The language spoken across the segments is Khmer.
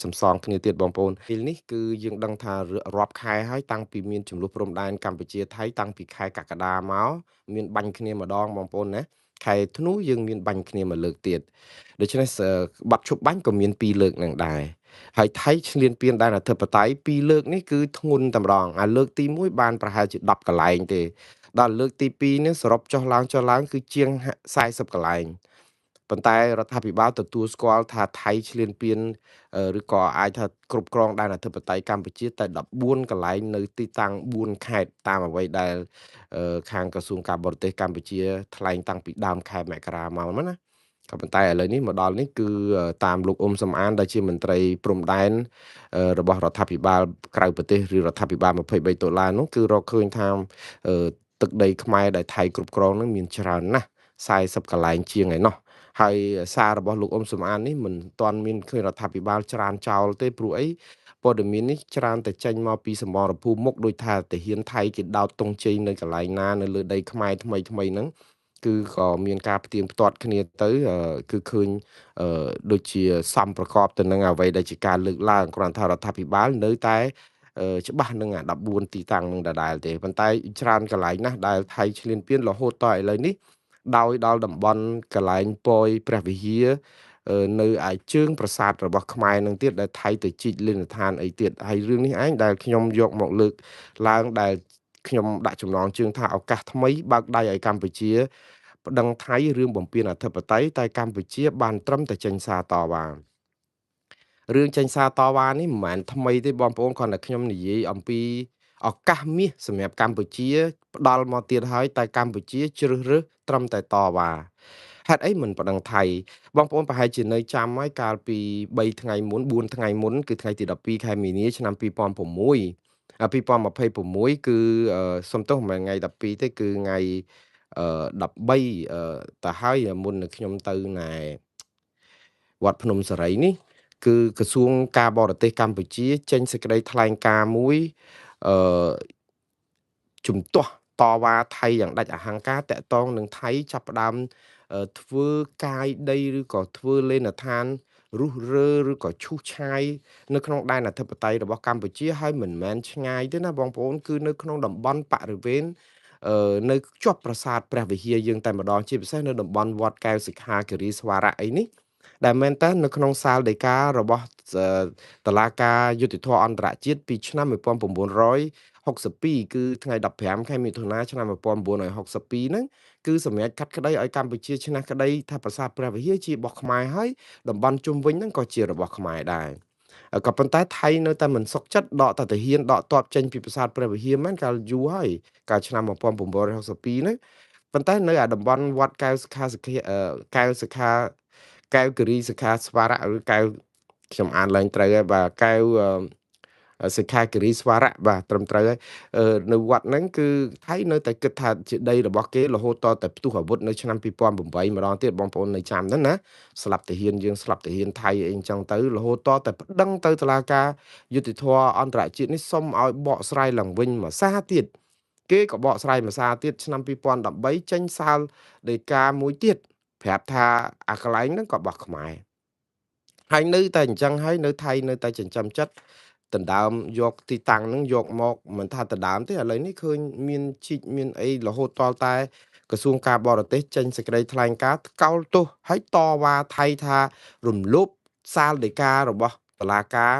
សំសងគ្នាទៀតបងប្អូនពេលនេះគឺយើងដឹងថារាប់ខែហើយតាំងពីមានចំនួនព្រំដែនកម្ពុជាថៃតាំងពីខែកក្កដាមកមានបាញ់គ្នាម្ដងបងប្អូនណាខែធ្នូយើងមានបាញ់គ្នាមួយលើកទៀតដូច្នេះបាត់ឈប់បាញ់ក៏មាន2លើកនឹងដែរហើយថៃឈ្លានពានដែនអធិបតេយ្យ2លើកនេះគឺធ្ងន់តែម្ដងអាលើកទី1បានប្រហែលជា10កន្លែងទេដល់លើកទី2នេះសរុបចុះឡើងគឺជាង40កន្លែងប៉ុន្តែរដ្ឋាភិបាលទទួលស្គាល់ថាថៃឈ្លានពានឬក៏អាចថាគ្រប់គ្រងដែនអធិបតេយ្យកម្ពុជាតែ14កន្លែងនៅទីតាំង4ខេត្តតាមអ្វីដែលខាងក្រសួងការបរទេសកម្ពុជាថ្លែងតាំងពីដើមខែមករាមកហ្នឹងណាក៏ប៉ុន្តែឥឡូវនេះមកដល់នេះគឺតាមលោកអ៊ុំសំអានដែលជាមន្ត្រីព្រំដែនរបស់រដ្ឋាភិបាលក្រៅប្រទេសឬរដ្ឋាភិបាល$23នោះគឺរកឃើញថាទឹកដីខ្មែរដែលថៃគ្រប់គ្រងនឹងមានច្រើនណាស់40កន្លែងជាងឯណោះហើយសាររបស់លោកអ៊ុំសំអាននេះមិនទាន់មានឃើញរដ្ឋាភិបាលច្រានចោលទេព្រោះអីព័ត៌មាននេះច្រើនតែចេញមកពីសមរភូមិមុខដូចថាទាហានថៃគេដោតទង់ជ័យនៅកន្លែងណានៅលើដីខ្មែរថ្មីហ្នឹងគឺក៏មានការផ្ទៀងផ្ទាត់គ្នាទៅគឺឃើញដូចជាសំប្រកបទៅនឹងអ្វីដែលជាការលើកឡើងគ្រាន់ថារដ្ឋាភិបាលនៅតែច្បាស់នឹងអា14ទីតាំងនឹងដដែលទេប៉ុន្តែច្រើនកន្លែងណាស់ដែលថៃឈ្លានពានរហូតតឥឡូវនេះដោយដល់តំបន់កន្លែងពយព្រះវិហារនៅឯជើងប្រាសាទរបស់ខ្មែរនឹងទៀតដែលថៃទៅជីកលេនដ្ឋានអីទៀតហើយរឿងនេះឯងដែលខ្ញុំយកមកលើកឡើងដែលខ្ញុំដាក់ចំណងជើងថាឱកាសថ្មីបើកដៃឲ្យកម្ពុជាប្តឹងថៃរឿងបំពានអធិបតេយ្យតែកម្ពុជាបានត្រឹមតែចេញសារតវ៉ារឿងចេញសារតវ៉ានេះមិនមែនថ្មីទេបងប្អូនគ្រាន់តែខ្ញុំនិយាយអំពីឱកាសមាសសម្រាប់កម្ពុជាផ្ដល់មកទៀតហើយតែកម្ពុជាជ្រើសរើសត្រឹមតែតវ៉ាហេតុអីមិនប្តឹងថៃបងប្អូនប្រហែលជានៅចាំហើយកាលពី3ថ្ងៃមុន4ថ្ងៃមុនគឺថ្ងៃទី12ខែមីនាឆ្នាំ2006 2026គឺសុំទោសមិនមែនថ្ងៃ12ទេគឺថ្ងៃ13ទៅហើយមុននឹងខ្ញុំទៅណែវត្តភ្នំសារីនេះគឺក្រសួងការបរទេសកម្ពុជាចេញសេចក្តីថ្លែងការណ៍មួយអឺជំទាស់តវ៉ាថៃយ៉ាងដាច់អហង្ការតាក់ទងនឹងថៃចាប់ផ្ដើមធ្វើកាយដីឬក៏ធ្វើលេនដ្ឋានរុះរើឬក៏ឈូសឆាយនៅក្នុងដែនអធិបតេយ្យរបស់កម្ពុជាហើយមិនមែនឆ្ងាយទេណាបងប្អូនគឺនៅក្នុងតំបន់បរិវេណនៅជាប់ប្រាសាទព្រះវិហារយើងតែម្ដងជាពិសេសនៅតំបន់វត្តកែវសិក្ខាគិរីស្វារៈអីនេះដែលមែនតើនៅក្នុងសាលដីការបស់តុលាការយុត្តិធម៌អន្តរជាតិពីឆ្នាំ1962គឺថ្ងៃ15ខែមិថុនាឆ្នាំ1962ហ្នឹងគឺសម្រាប់កាត់ក្តីឲ្យកម្ពុជាឈ្នះក្តីថាប្រាសាទព្រះវិហារជារបស់ខ្មែរហើយតំបន់ជុំវិញហ្នឹងក៏ជារបស់ខ្មែរដែរក៏ប៉ុន្តែថៃនៅតែមិនសុខចិត្តដកតាទាហានដកទ័ពចេញពីប្រាសាទព្រះវិហារហ្នឹងកាលយូរហើយកាលឆ្នាំ1962ហ្នឹងប៉ុន្តែនៅតំបន់វត្តកែវសិក្ខាកែវសិក្ខាកែវគិរីសិក្ខាស្វារៈឬកែវខ្ញុំអានឡើងត្រូវហើយបាទកែវសិក្ខាគិរីស្វារៈបាទត្រឹមត្រូវហើយនៅវត្តហ្នឹងគឺថៃនៅតែគិតថាជាដីរបស់គេរហូតតតែផ្ទុះអាវុធនៅឆ្នាំ2008ម្ដងទៀតបងប្អូននៅចាំហ្នឹងណាស្លាប់ទាហានយើងស្លាប់ទាហានថៃអីអញ្ចឹងទៅរហូតតតែប្តឹងទៅតុលាការយុត្តិធម៌អន្តរជាតិនេះសុំឲ្យបកស្រាយឡើងវិញមួយសារទៀតគេក៏បកស្រាយមួយសារទៀតឆ្នាំ2013ចេញសាលដីកាមួយទៀតប្រាប់ថាអាកន្លែងហ្នឹងក៏របស់ខ្មែរហើយនៅតែអញ្ចឹងហើយនៅថៃនៅតែចិញ្ចឹមចិត្តដណ្ដើមយកទីតាំងហ្នឹងយកមកមិនថាដណ្ដើមទេឥឡូវនេះឃើញមានជីកមានអីរហូតទាល់តែក្រសួងការបរទេសចេញសេចក្តីថ្លែងការណ៍ថ្កោលទោសហើយតវ៉ាថៃថារំលោភសាលដីការបស់តុលាការ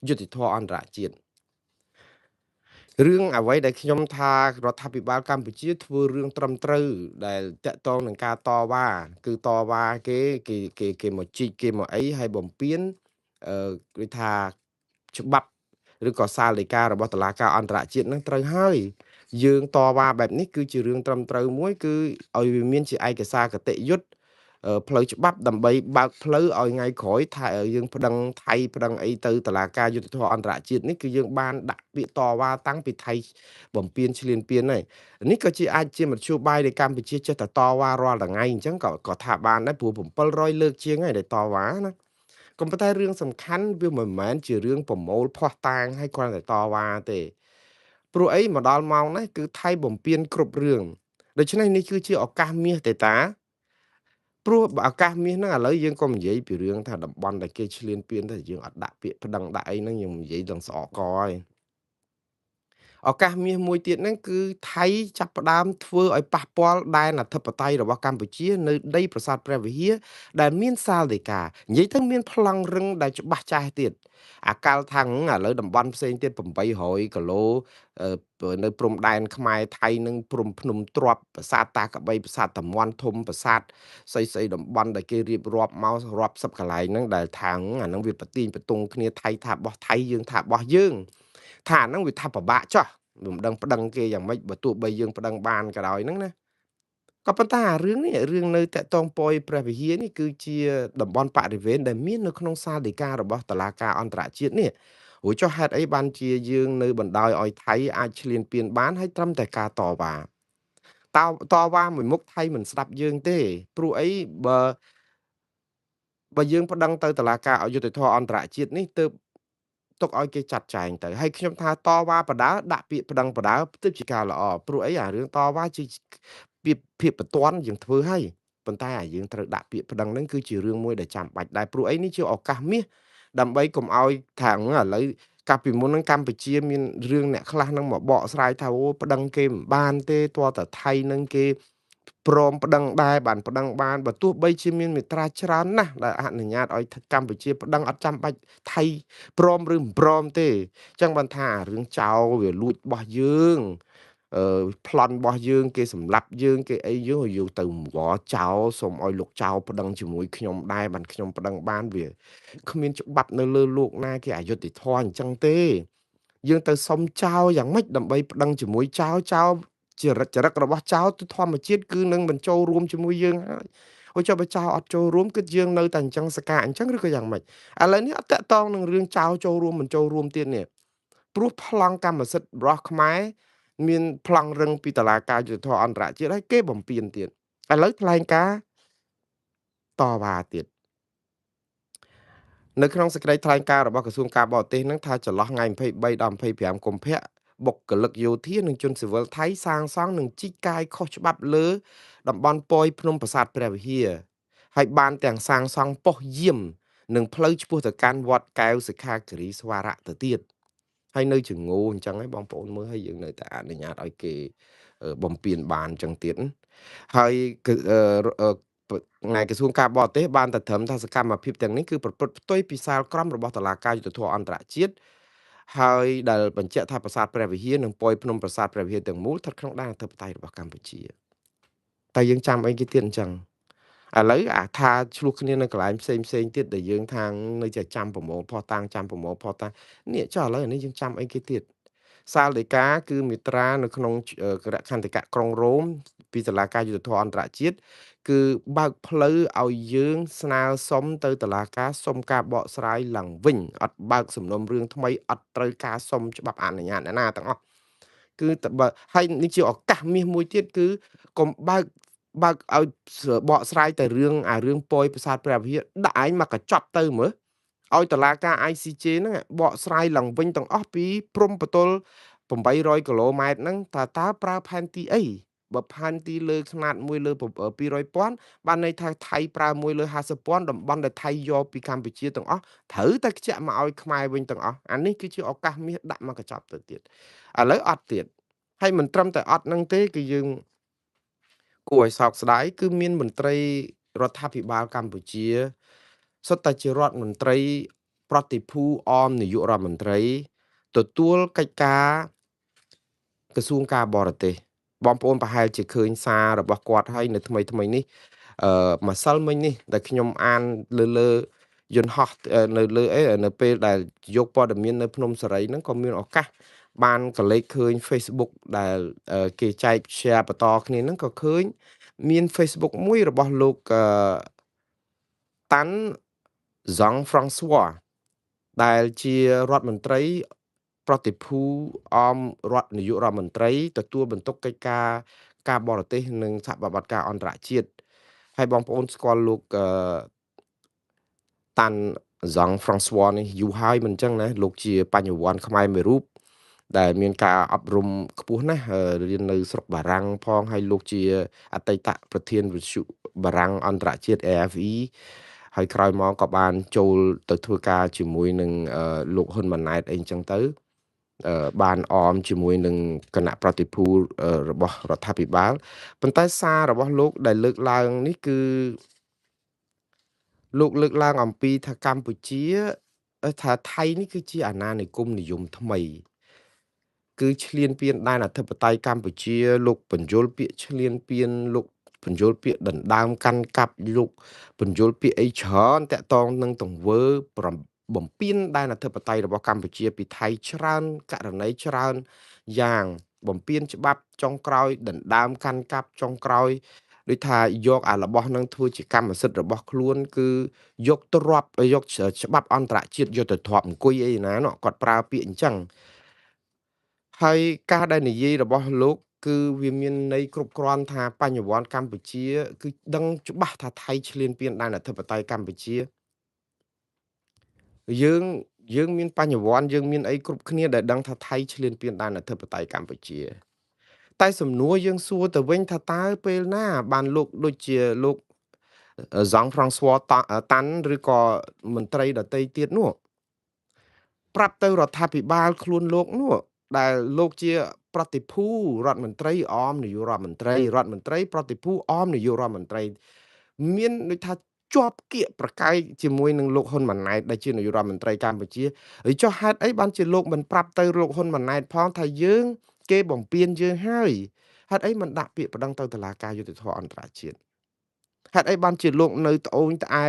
យុត្តិធម៌អន្តរជាតិរឿងអ្វីដែលខ្ញុំថារដ្ឋាភិបាលកម្ពុជាធ្វើរឿងត្រឹមត្រូវដែលតាក់ទងនឹងការតវ៉ាគឺតវ៉ាគេមកជីកគេមកអីហើយបំពានគេថាច្បាប់ឬក៏សាលដីការបស់តុលាការអន្តរជាតិនឹងត្រូវហើយយើងតវ៉ាបែបនេះគឺជារឿងត្រឹមត្រូវមួយគឺឲ្យវាមានជាឯកសារគតិយុត្តផ្លូវច្បាប់ដើម្បីបើកផ្លូវឲ្យថ្ងៃក្រោយថាយើងប្តឹងថៃប្តឹងអីទៅតុលាការយុត្តិធម៌អន្តរជាតិនេះគឺយើងបានដាក់ពាក្យតវ៉ាតាំងពីថៃបំពេញឈ្លានពានហើយនេះក៏ជាអាចជាមធ្យោបាយដែលកម្ពុជាចេះតែតវ៉ារាល់ថ្ងៃអញ្ចឹងក៏ថាបានដែរព្រោះ700លើកជាងហើយដែលតវ៉ាណាក៏ប៉ុន្តែរឿងសំខាន់វាមិនមែនជារឿងប្រមូលភ័ស្តុតាងឲ្យគ្រាន់តែតវ៉ាទេព្រោះអីមកដល់ម៉ោងនេះគឺថៃបំពេញគ្រប់រឿងដូច្នេះនេះគឺជាឱកាសមាសទេតា ព្រោះបើឱកាសមាសហ្នឹងឥឡូវយើងក៏និយាយពីរឿងថាតំបន់ដែលគេឈ្លានពានតែយើងអត់ដាក់ពាក្យប្តឹងដាក់អីហ្នឹងយើងនិយាយដល់ស្អកកហើយឱកាសមាសមួយទៀតហ្នឹងគឺថៃចាប់ផ្ដើមធ្វើឲ្យប៉ះពាល់ដែនអធិបតេយ្យរបស់កម្ពុជានៅដីប្រាសាទព្រះវិហារដែលមានសាលដីកានិយាយទៅមានប្លង់រឹងដែលច្បាស់ចាស់ទៀតអាកាលថាងឥឡូវតំបន់ផ្សេងទៀត800គីឡូនៅព្រំដែនខ្មែរថៃនឹងព្រំភ្នំទ្រាប់ប្រាសាទតាកបីប្រាសាទតាមាន់ធំប្រាសាទស្អីតំបន់ដែលគេរៀបរាប់មករាប់សិបកន្លែងហ្នឹងដែលថាងអាហ្នឹងវាប្រទីងបន្ទង់គ្នាថៃថារបស់ថៃយើងថារបស់យើងថាអាហ្នឹងវាថាពិបាកចោះមិនដឹងប្តឹងគេយ៉ាងម៉េចបើទោះបីយើងប្តឹងបានក៏ដោយហ្នឹងណាក៏ប៉ុន្តែអារឿងនេះរឿងនៅតាក់ទងពយព្រះវិហារនេះគឺជាតំបន់បរិវេណដែលមាននៅក្នុងសាលដីការបស់តុលាការអន្តរជាតិនេះរួចចុះហេតុអីបានជាយើងនៅបណ្ដោយឲ្យថៃអាចឈ្លានពានបានហើយត្រឹមតែការតវ៉ាតវ៉ាមួយមុខថៃមិនស្ដាប់យើងទេព្រោះអីបើយើងប្តឹងទៅតុលាការអយុត្តិធម៌អន្តរជាតិនេះទើបទុកឲ្យគេចាត់ចែងទៅហើយខ្ញុំថាតវ៉ាបដាដាក់ពាក្យប្តឹងបដាទើបជាការល្អព្រោះអីអារឿងតវ៉ាជាភាពបន្ទាន់យើងធ្វើហើយប៉ុន្តែអាយើងត្រូវដាក់ពាក្យប្តឹងហ្នឹងគឺជារឿងមួយដែលចាំបាច់ដែរព្រោះអីនេះជាឱកាសមាសដើម្បីកុំឲ្យថាឥឡូវកាលពីមុនហ្នឹងកម្ពុជាមានរឿងអ្នកខ្លះហ្នឹងមកបកស្រាយថាអូប្តឹងគេមិនបានទេទាល់តែថៃហ្នឹងគេព្រមប្តឹងដែរបានប្តឹងបានបើទោះបីជាមានមាត្រាច្រើនណាស់ដែលអនុញ្ញាតឲ្យកម្ពុជាប្តឹងអត់ចាំបាច់ថៃព្រមឬមិនព្រមទេអញ្ចឹងបានថារឿងចោលវាលួចរបស់យើងប្លន់របស់យើងគេសម្លាប់យើងគេអីយើងទៅវល់ចោលសូមឲ្យលោកចៅប្តឹងជាមួយខ្ញុំដែរបានខ្ញុំប្តឹងបានវាគ្មានច្បាប់នៅលើលោកណាគេអយុត្តិធម៌អញ្ចឹងទេយើងទៅសុំចោលយ៉ាងម៉េចដើម្បីប្តឹងជាមួយចោលចរិតរបស់ចោលទៅធម្មជាតិគឺនឹងបញ្ចូលរួមជាមួយយើងហើយអូចុះបើចោលអត់ចូលរួមគឺយើងនៅតែអញ្ចឹងសកាអញ្ចឹងឬក៏យ៉ាងម៉េចឥឡូវនេះអត់តាក់ទងនឹងរឿងចោលចូលរួមមិនចូលរួមទៀតនេះព្រោះប្លង់កម្មសិទ្ធិរបស់ខ្មែរមានប្លង់រឹងពីតុលាការយុត្តិធម៌អន្តរជាតិហើយគេបំពេញទៀតឥឡូវថ្លែងការណ៍តវ៉ាទៀតនៅក្នុងសេចក្តីថ្លែងការណ៍របស់ក្រសួងការបរទេសនឹងថាចន្លោះថ្ងៃ23ដល់25កុម្ភៈបុគ្គលិកយោធានិងជនស៊ីវិលថៃសាងសង់និងជីកកាយខុសច្បាប់លើតំបន់ពយភ្នំប្រាសាទព្រះវិហារហើយបានទាំងសាងសង់ប៉ុស្តិ៍យាមនិងផ្លូវឆ្ពោះទៅកាន់វត្តកែវសិក្ខាគិរីស្វារៈទៅទៀតហើយនៅជំងឺអញ្ចឹងហើយបងប្អូនមើលហើយយើងនៅតែអនុញ្ញាតឲ្យគេបំពេញបានអញ្ចឹងទៀតហើយគឺថ្ងៃក្រសួងការបរទេសបានតែត្រឹមថាសកម្មភាពទាំងនេះគឺប្រព្រឹត្តផ្ទុយពីសាលក្រមរបស់តុលាការយុត្តិធម៌អន្តរជាតិហើយដែលបញ្ជាក់ថាប្រាសាទព្រះវិហារនិងពយភ្នំប្រាសាទព្រះវិហារទាំងមូលស្ថិតក្នុងដែនអធិបតេយ្យរបស់កម្ពុជាតែយើងចាំអីគេទៀតអញ្ចឹងឥឡូវអាថាឆ្លោះគ្នានៅកន្លែងផ្សេងទៀតដែលយើងថានៅតែចាំប្រមូលភស្តុតាងចាំប្រមូលភស្តុតាងនេះចុះឥឡូវនេះយើងចាំអីគេទៀតសាលដីកាគឺមាត្រានៅក្នុងគណៈខន្តិកៈក្រុងរ៉ូមពីតុលាការយុត្តិធម៌អន្តរជាតិគឺបើកផ្លូវឲ្យយើងស្នើសុំទៅតុលាការសុំការបកស្រាយឡើងវិញអត់បើកសំណុំរឿងថ្មីអត់ត្រូវការសុំច្បាប់អនុញ្ញាតអ្នកណាទាំងអស់គឺតែបើហើយនេះជាឱកាសមាសមួយទៀតគឺកុំបើកឲ្យបកស្រាយតែរឿងពយប្រាសាទព្រះវិហារដាក់ឯងមកកញ្ចប់ទៅមើលឲ្យតុលាការ ICJ ហ្នឹងបកស្រាយឡើងវិញទាំងអស់ពីព្រំប្រទល់800គីឡូម៉ែត្រហ្នឹងតើប្រើផែនទីអីបើផែនទីលើខ្នាត1លើ200,000បានន័យថាថៃប្រើ1លើ50,000តំបន់ដែលថៃយកពីកម្ពុជាទាំងអស់ត្រូវតែខ្ជាក់មកឲ្យខ្មែរវិញទាំងអស់អានេះគឺជាឱកាសមាសដាក់មកកញ្ចប់ទៅទៀតឥឡូវអត់ទៀតហើយមិនត្រឹមតែអត់នឹងទេគឺយើងគួរឲ្យសោកស្ដាយគឺមានមន្ត្រីរដ្ឋាភិបាលកម្ពុជាសុទ្ធតែជារដ្ឋមន្ត្រីប្រតិភូអមនាយករដ្ឋមន្ត្រីទទួលកិច្ចការក្រសួងការបរទេសបងប្អូនប្រហែលជាឃើញសាររបស់គាត់ហើយនៅថ្មីនេះម្សិលមិញនេះដែលខ្ញុំអានលើយន្តហោះនៅលើនៅពេលដែលយកព័ត៌មាននៅភ្នំសារីហ្នឹងក៏មានឱកាសបានកលេចឃើញ Facebook ដែលគេចែក share បន្តគ្នាហ្នឹងក៏ឃើញមាន Facebook មួយរបស់លោកតាន់ Jean François ដែលជារដ្ឋមន្ត្រីប្រតិភូអមរដ្ឋនាយករដ្ឋមន្ត្រីទទួលបន្ទុកកិច្ចការការបរទេសនិងសហប្រតិបត្តិការអន្តរជាតិហើយបងប្អូនស្គាល់លោកតាន់ Jean François នេះយូរហើយមិនអញ្ចឹងណាលោកជាបញ្ញវន្តខ្មែរមួយរូប ដែលមានការអប់រំខ្ពស់ណាស់រៀននៅស្រុកបារាំងផងហើយលោកជាអតីតប្រធានវិទ្យុបារាំងអន្តរជាតិ AFE ហើយក្រោយមកក៏បានចូលទៅធ្វើការជាមួយនឹងលោកហ៊ុនម៉ាណែតអីចឹងទៅបានអមជាមួយនឹងគណៈប្រតិភូរបស់រដ្ឋាភិបាលប៉ុន្តែសាររបស់លោកដែលលើកឡើងនេះគឺលោកលើកឡើងអំពីថាកម្ពុជាថាថៃនេះគឺជាអាណានិគមនិយមថ្មី គឺឈ្លានពានដែនអធិបតេយ្យកម្ពុជាលោកបញ្យលពាក្យឈ្លានពានលោកបញ្យលពាក្យដណ្ដើមកាន់កាប់លោកបញ្យលពាក្យអីច្រើនតាក់ទងនឹងទង្វើបំពេញដែនអធិបតេយ្យរបស់កម្ពុជាពីថៃច្រើនករណីច្រើនយ៉ាងបំពេញច្បាប់ចុងក្រោយដណ្ដើមកាន់កាប់ចុងក្រោយដូចថាយកអារបស់នឹងធ្វើជាកម្មសិទ្ធិរបស់ខ្លួនគឺយកទ្របយកច្បាប់អន្តរជាតិយកទៅទ្របអង្គុយអីណានោះគាត់ប្រើពាក្យអញ្ចឹង ហើយការដែលនិយាយរបស់លោកគឺវាមានន័យគ្រប់គ្រាន់ថាបញ្ញវន្តកម្ពុជាគឺដឹងច្បាស់ថាថៃឈ្លានពានដែនអធិបតេយ្យកម្ពុជាយើងយើងមានបញ្ញវន្តយើងមានអីគ្រប់គ្នាដែលដឹងថាថៃឈ្លានពានដែនអធិបតេយ្យកម្ពុជាតែសំណួរយើងសួរទៅវិញថាតើពេលណាបានលោកដូចជាលោកហ្សង់ហ្វ្រង់ស្វតាន់ឬក៏មន្ត្រីដទៃទៀតនោះ ប្រាប់ទៅរដ្ឋាភិបាលខ្លួនលោកនោះដែលលោកជាប្រតិភូរដ្ឋមន្ត្រីអមនាយករដ្ឋមន្ត្រីរដ្ឋមន្ត្រីប្រតិភូអមនាយករដ្ឋមន្ត្រីមានដូចថាជាប់គៀកប្រកែកជាមួយនឹងលោកហ៊ុនម៉ាណែតដែលជានាយករដ្ឋមន្ត្រីកម្ពុជាហើយចុះហេតុអីបានជាលោកមិនប្រាប់ទៅលោកហ៊ុនម៉ាណែតផងថាយើងគេបំពេញយើងហើយហេតុអីមិនដាក់ពាក្យប្តឹងទៅតុលាការយុត្តិធម៌អន្តរជាតិ ហេតុអីបានជាលោកនៅត្អូញត្អែ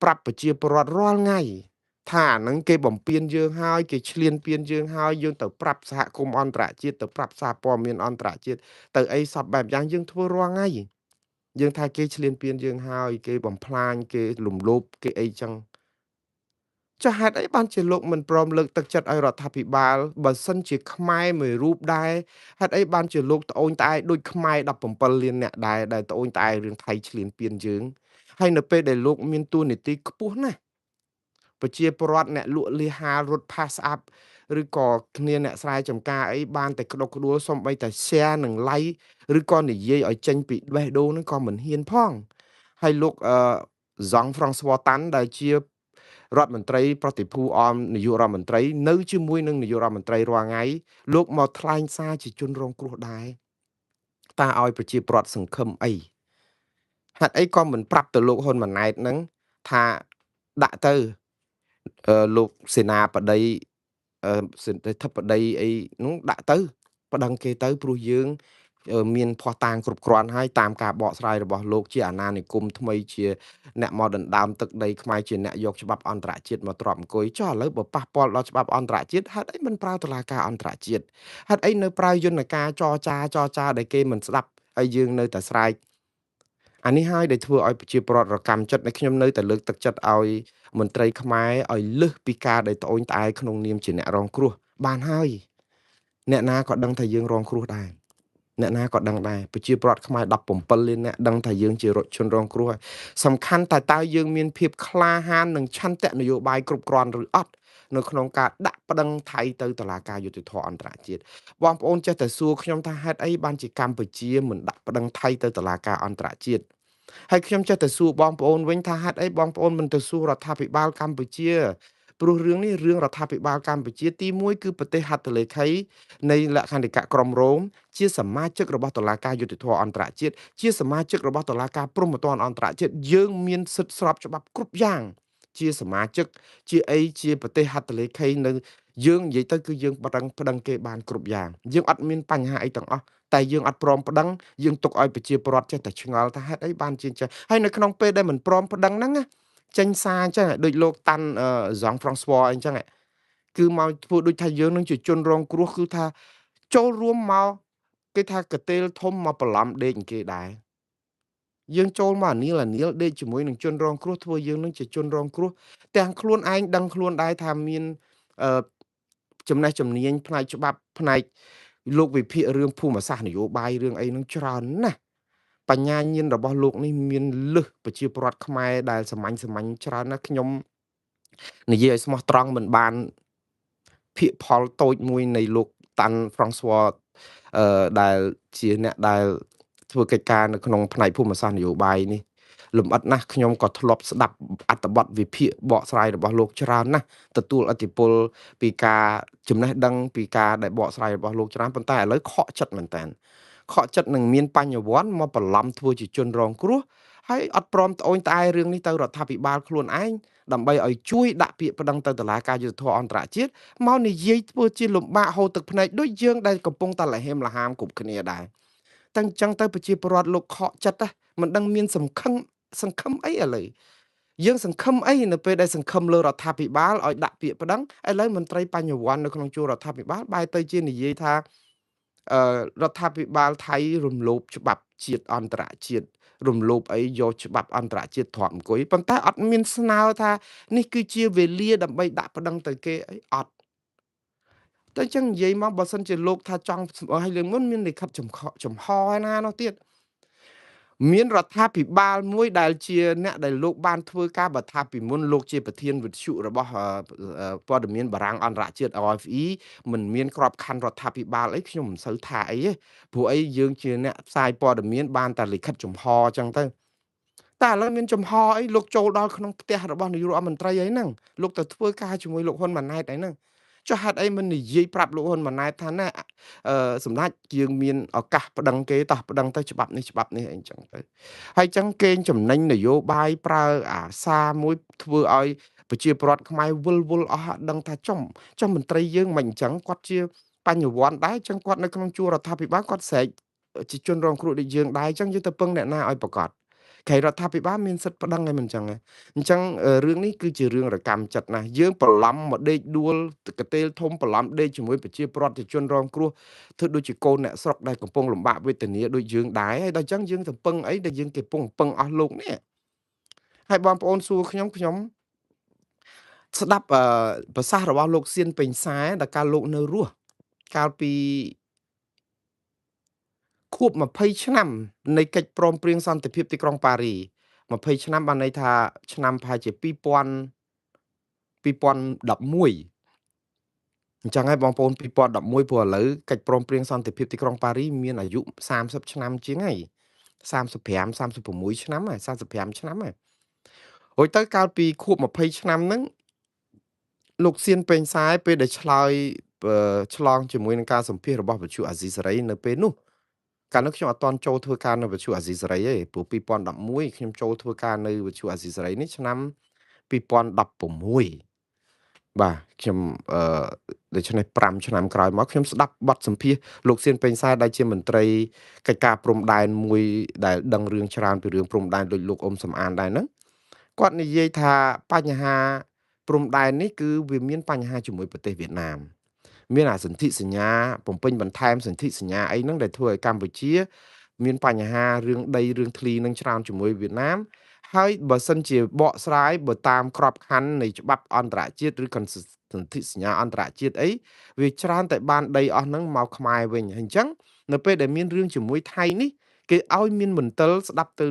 ប្រាប់ប្រជាពលរដ្ឋរាល់ថ្ងៃថាអាហ្នឹងគេបំពេញយើងហើយគេឈ្លានពានយើងហើយយើងទៅប្រាប់សហគមន៍អន្តរជាតិទៅប្រាប់សារព័ត៌មានអន្តរជាតិទៅអីសពបែបយ៉ាងយើងធ្វើរាល់ថ្ងៃយើងថាគេឈ្លានពានយើងហើយគេបំផ្លាញគេលំលោភគេអីចឹងចុះហេតុអីបានជាលោកមិនព្រមលើកទឹកចិត្តឲ្យរដ្ឋាភិបាលបើសិនជាខ្មែរមួយរូបដែរហេតុអីបានជាលោកត្អូញត្អែដូចខ្មែរ17លានអ្នកដែរដែលត្អូញត្អែរឿងថៃឈ្លានពានយើងហើយនៅពេលដែលលោកមានតួនាទីខ្ពស់ណាស់ប្រជាពលរដ្ឋអ្នកលក់លីហាលរត់ pass up ឬក៏គ្នាអ្នកស្រែចម្ការអីបានតែក្តុកក្តួលសំបីតែ share និង like ឬក៏និយាយឲ្យចេញពីបេះដូងហ្នឹងក៏មិនហ៊ានផងហើយលោកហ្សង់ហ្វ្រង់ស្វតាន់ដែលជារដ្ឋមន្ត្រីប្រតិភូអមនាយករដ្ឋមន្ត្រីនៅជាមួយនឹងនាយករដ្ឋមន្ត្រីរាល់ថ្ងៃលោកមកថ្លែងសារជាជនរងគ្រោះដែរតើឲ្យប្រជាពលរដ្ឋសង្ឃឹមអីហេតុអីក៏មិនប្រាប់ទៅលោកហ៊ុនម៉ាណែតហ្នឹងថាដាក់ទៅលោកសេនាបតីសេដ្ឋបតីអីនោះដាក់ទៅប្តឹងគេទៅព្រោះយើងមានភស្តុតាងគ្រប់គ្រាន់ហើយតាមការបកស្រាយរបស់លោកជាអាណានិគមថ្មីជាអ្នកមកដណ្ដើមទឹកដីខ្មែរជាអ្នកយកច្បាប់អន្តរជាតិមកទ្រាំអង្គុយចុះឥឡូវបើប៉ះពាល់ដល់ច្បាប់អន្តរជាតិហេតុអីមិនប្រើតុលាការអន្តរជាតិហេតុអីនៅប្រើយន្តការចរចាដែលគេមិនស្ដាប់ហើយយើងនៅតែស្រែកអានេះហើយដែលធ្វើឲ្យប្រជាពលរដ្ឋរកម្មចិត្តដែលខ្ញុំនៅតែលើកទឹកចិត្តឲ្យមន្ត្រីខ្មែរឲ្យលើសពីការដែលត្អូញត្អែក្នុងនាមជាអ្នករងគ្រោះបានហើយអ្នកណាក៏ដឹងថាយើងរងគ្រោះដែរអ្នកណាក៏ដឹងដែរប្រជាពលរដ្ឋខ្មែរ17លានអ្នកដឹងថាយើងជាជនរងគ្រោះហើយសំខាន់តែតើយើងមានភាពក្លាហាននិងឆន្ទៈនយោបាយគ្រប់គ្រាន់ឬអត់នៅក្នុងការដាក់ប្តឹងថៃទៅតុលាការយុត្តិធម៌អន្តរជាតិបងប្អូនចេះតែសួរខ្ញុំថាហេតុអីបានជាកម្ពុជាមិនដាក់ប្តឹងថៃទៅតុលាការអន្តរជាតិហើយខ្ញុំចេះតែសួរបងប្អូនវិញថាហេតុអីបងប្អូនមិនទៅសួររដ្ឋាភិបាលកម្ពុជាព្រោះរឿងនេះរឿងរដ្ឋាភិបាលកម្ពុជាទី1គឺប្រទេសហត្ថលេខីនៃលក្ខន្តិកៈក្រមរោមជាសមាជិករបស់តុលាការយុត្តិធម៌អន្តរជាតិជាសមាជិករបស់តុលាការព្រហ្មទណ្ឌអន្តរជាតិយើងមានសិទ្ធិស្របច្បាប់គ្រប់យ៉ាងជាសមាជិកជាអីជាប្រទេសហត្ថលេខីនៅយើងនិយាយទៅគឺយើងប្តឹងគេបានគ្រប់យ៉ាងយើងអត់មានបញ្ហាអីទាំងអស់តែយើងអត់ព្រមប្តឹងយើងទុកឲ្យប្រជាពលរដ្ឋចេះតែឆ្ងល់ថាហេតុអីបានជាអញ្ចឹងហើយនៅក្នុងពេលដែលមិនព្រមប្តឹងហ្នឹងណាចេញសារអញ្ចឹងដូចលោកតាន់ហ្សង់ហ្វ្រង់ស្វអញ្ចឹងគឺមកធ្វើដូចថាយើងនឹងជាជនរងគ្រោះគឺថាចូលរួមមកគេថាកតេលធំមកបន្លំដេកគេដែរយើងចូលមកអានីលដេកជាមួយនឹងជនរងគ្រោះធ្វើយើងនឹងជាជនរងគ្រោះទាំងខ្លួនឯងដឹងខ្លួនដែរថាមានអឺចំណេះជំនាញផ្នែកច្បាប់ផ្នែកលោកវិភាគរឿងភូមិសាស្ត្រនយោបាយរឿងអីនឹងច្រើនណាស់បញ្ញាញាណរបស់លោកនេះមានលើសប្រជាពលរដ្ឋខ្មែរដែលសាមញ្ញច្រើនណាស់ខ្ញុំនិយាយឲ្យស្មោះត្រង់មិនបានភាគផលតូចមួយនៃលោក តាន់ Francois ដែលជាអ្នកដែលធ្វើកិច្ចការនៅក្នុងផ្នែកភូមិសាស្ត្រនយោបាយនេះលម្អិតណាស់ខ្ញុំក៏ធ្លាប់ស្ដាប់អត្ថបទវិភាគបកស្រាយរបស់លោកច្រើនណាស់ទទួលឥទ្ធិពលពីការចំណេះដឹងពីការដែលបកស្រាយរបស់លោកច្រើនប៉ុន្តែឥឡូវខកចិត្តមែនតើខកចិត្តនឹងមានបញ្ញវន្តមកបន្លំធ្វើជាជនរងគ្រោះហើយអត់ព្រមត្អូញត្អែរឿងនេះទៅរដ្ឋាភិបាលខ្លួនឯងដើម្បីឲ្យជួយដាក់ពាក្យប្តឹងទៅតុលាការយុត្តិធម៌អន្តរជាតិមកនិយាយធ្វើជាលំបាកហូរទឹកភ្នែកដូចយើងដែលកំពុងតែលហេមលហាមគ្រប់គ្នាដែរតែអញ្ចឹងទៅប្រជាពលរដ្ឋលោកខកចិត្តមិនដឹងមានសង្ឃឹមអីឥឡូវយើងសង្ឃឹមអីនៅពេលដែលសង្ឃឹមលើរដ្ឋាភិបាលឲ្យដាក់ពាក្យប្តឹងឥឡូវមន្ត្រីបញ្ញវន្តនៅក្នុងជួររដ្ឋាភិបាលបែរទៅជានិយាយថារដ្ឋាភិបាលថៃរំលោភច្បាប់ជាតិអន្តរជាតិរំលោភអីយកច្បាប់អន្តរជាតិទ្រាំអង្គុយប៉ុន្តែអត់មានស្នើថានេះគឺជាវេលាដើម្បីដាក់ប្តឹងទៅគេអីអត់តែអញ្ចឹងនិយាយមកបើសិនជាលោកថាចង់ឲ្យរឿងមុនមានលិខិតចំហឯណានោះទៀតមានរដ្ឋាភិបាលមួយដែលជាអ្នកដែលលោកបានធ្វើការបើថាពីមុនលោកជាប្រធានវិទ្យុរបស់ព័ត៌មានបារាំងអន្តរជាតិ RFE មិនមានក្របខ័ណ្ឌរដ្ឋាភិបាលអីខ្ញុំមិនសូវថាអីទេព្រោះអីយើងជាអ្នកផ្សាយព័ត៌មានបានតែលិខិតចំហអញ្ចឹងទៅតែឥឡូវមានចំហអីលោកចូលដល់ក្នុងផ្ទះរបស់នាយករដ្ឋមន្ត្រីអីហ្នឹងលោកទៅធ្វើការជាមួយលោកហ៊ុនម៉ាណែតអីហ្នឹងចុះហេតុអីមិននិយាយប្រាប់លោកហ៊ុនម៉ាណែតថាណែសម្ដេចយើងមានឱកាសប្តឹងគេតោះប្តឹងទៅច្បាប់នេះអីចឹងទៅហើយចឹងគេចំណេញនយោបាយប្រើអាសារមួយធ្វើឲ្យប្រជាពលរដ្ឋខ្មែរវល់អស់អត់ដឹងថាចំមន្ត្រីយើងមិនអញ្ចឹងគាត់ជាបញ្ញវន្តដែរចឹងគាត់នៅក្នុងជួររដ្ឋាភិបាលគាត់ស្រែកជាជនរងគ្រោះដូចយើងដែរចឹងយើងទៅពឹងអ្នកណាឲ្យប្រកាសខេត្តរដ្ឋាភិបាលមានសិទ្ធិប្តឹងឲ្យមិនចឹងទេអញ្ចឹងរឿងនេះគឺជារឿងរកម្មចិត្តណាស់យើងបន្លំមកដេកដួលកតេលធំបន្លំដេកជាមួយប្រជាពលរដ្ឋជនរងគ្រោះធ្វើដូចជាកូនអ្នកស្រុកដែលកំពុងលំបាកវេទនាដូចយើងដែរហើយដល់អញ្ចឹងយើងទៅពឹងអីដែលយើងគេពឹងអស់លោកនេះហើយបងប្អូនសួរខ្ញុំស្ដាប់ប្រសាសន៍របស់លោកសៀនពេញសែដែលកាលលោកនៅរស់កាលពីខួប20ឆ្នាំនៃកិច្ចព្រមព្រៀងសន្តិភាពទីក្រុងប៉ារី20ឆ្នាំបានន័យថាឆ្នាំប្រហែលជា2011អញ្ចឹងហើយបងប្អូន2011ព្រោះឥឡូវកិច្ចព្រមព្រៀងសន្តិភាពទីក្រុងប៉ារីមានអាយុ30ឆ្នាំជាងហើយ35 36ឆ្នាំហើយ45ឆ្នាំហើយរួចទៅកាលពីខួប20ឆ្នាំហ្នឹងលោកសៀនពេញសែពេលដែលឆ្លងជាមួយនឹងការសម្ភាសរបស់វិទ្យុអាស៊ីសេរីនៅពេលនោះកាលនោះខ្ញុំអត់ទាន់ចូលធ្វើការនៅវិទ្យុអាស៊ីសេរីទេព្រោះ2011ខ្ញុំចូលធ្វើការនៅវិទ្យុអាស៊ីសេរីនេះឆ្នាំ2016បាទខ្ញុំដូច្នេះ5ឆ្នាំក្រោយមកខ្ញុំស្ដាប់បទសម្ភាសលោកសៀនពេញសែដែលជាមន្ត្រីកិច្ចការព្រំដែនមួយដែលដឹងរឿងច្រើនពីរឿងព្រំដែនដូចលោកអ៊ុំសំអានដែរហ្នឹងគាត់និយាយថាបញ្ហាព្រំដែននេះគឺវាមានបញ្ហាជាមួយប្រទេសវៀតណាមមានអាសន្ធិសញ្ញាបំពេញបន្ថែមសន្ធិសញ្ញាអីហ្នឹងដែលធ្វើឲ្យកម្ពុជាមានបញ្ហារឿងដីរឿងធ្លីនឹងច្រើនជាមួយវៀតណាមហើយបើសិនជាបកស្រាយបើតាមក្របខ័ណ្ឌនៃច្បាប់អន្តរជាតិឬក៏សន្ធិសញ្ញាអន្តរជាតិអីវាច្រើនតែបានដីអស់ហ្នឹងមកខ្មែរវិញហើយអញ្ចឹងនៅពេលដែលមានរឿងជាមួយថៃនេះគេឲ្យមានមន្ទិលស្ដាប់ទៅ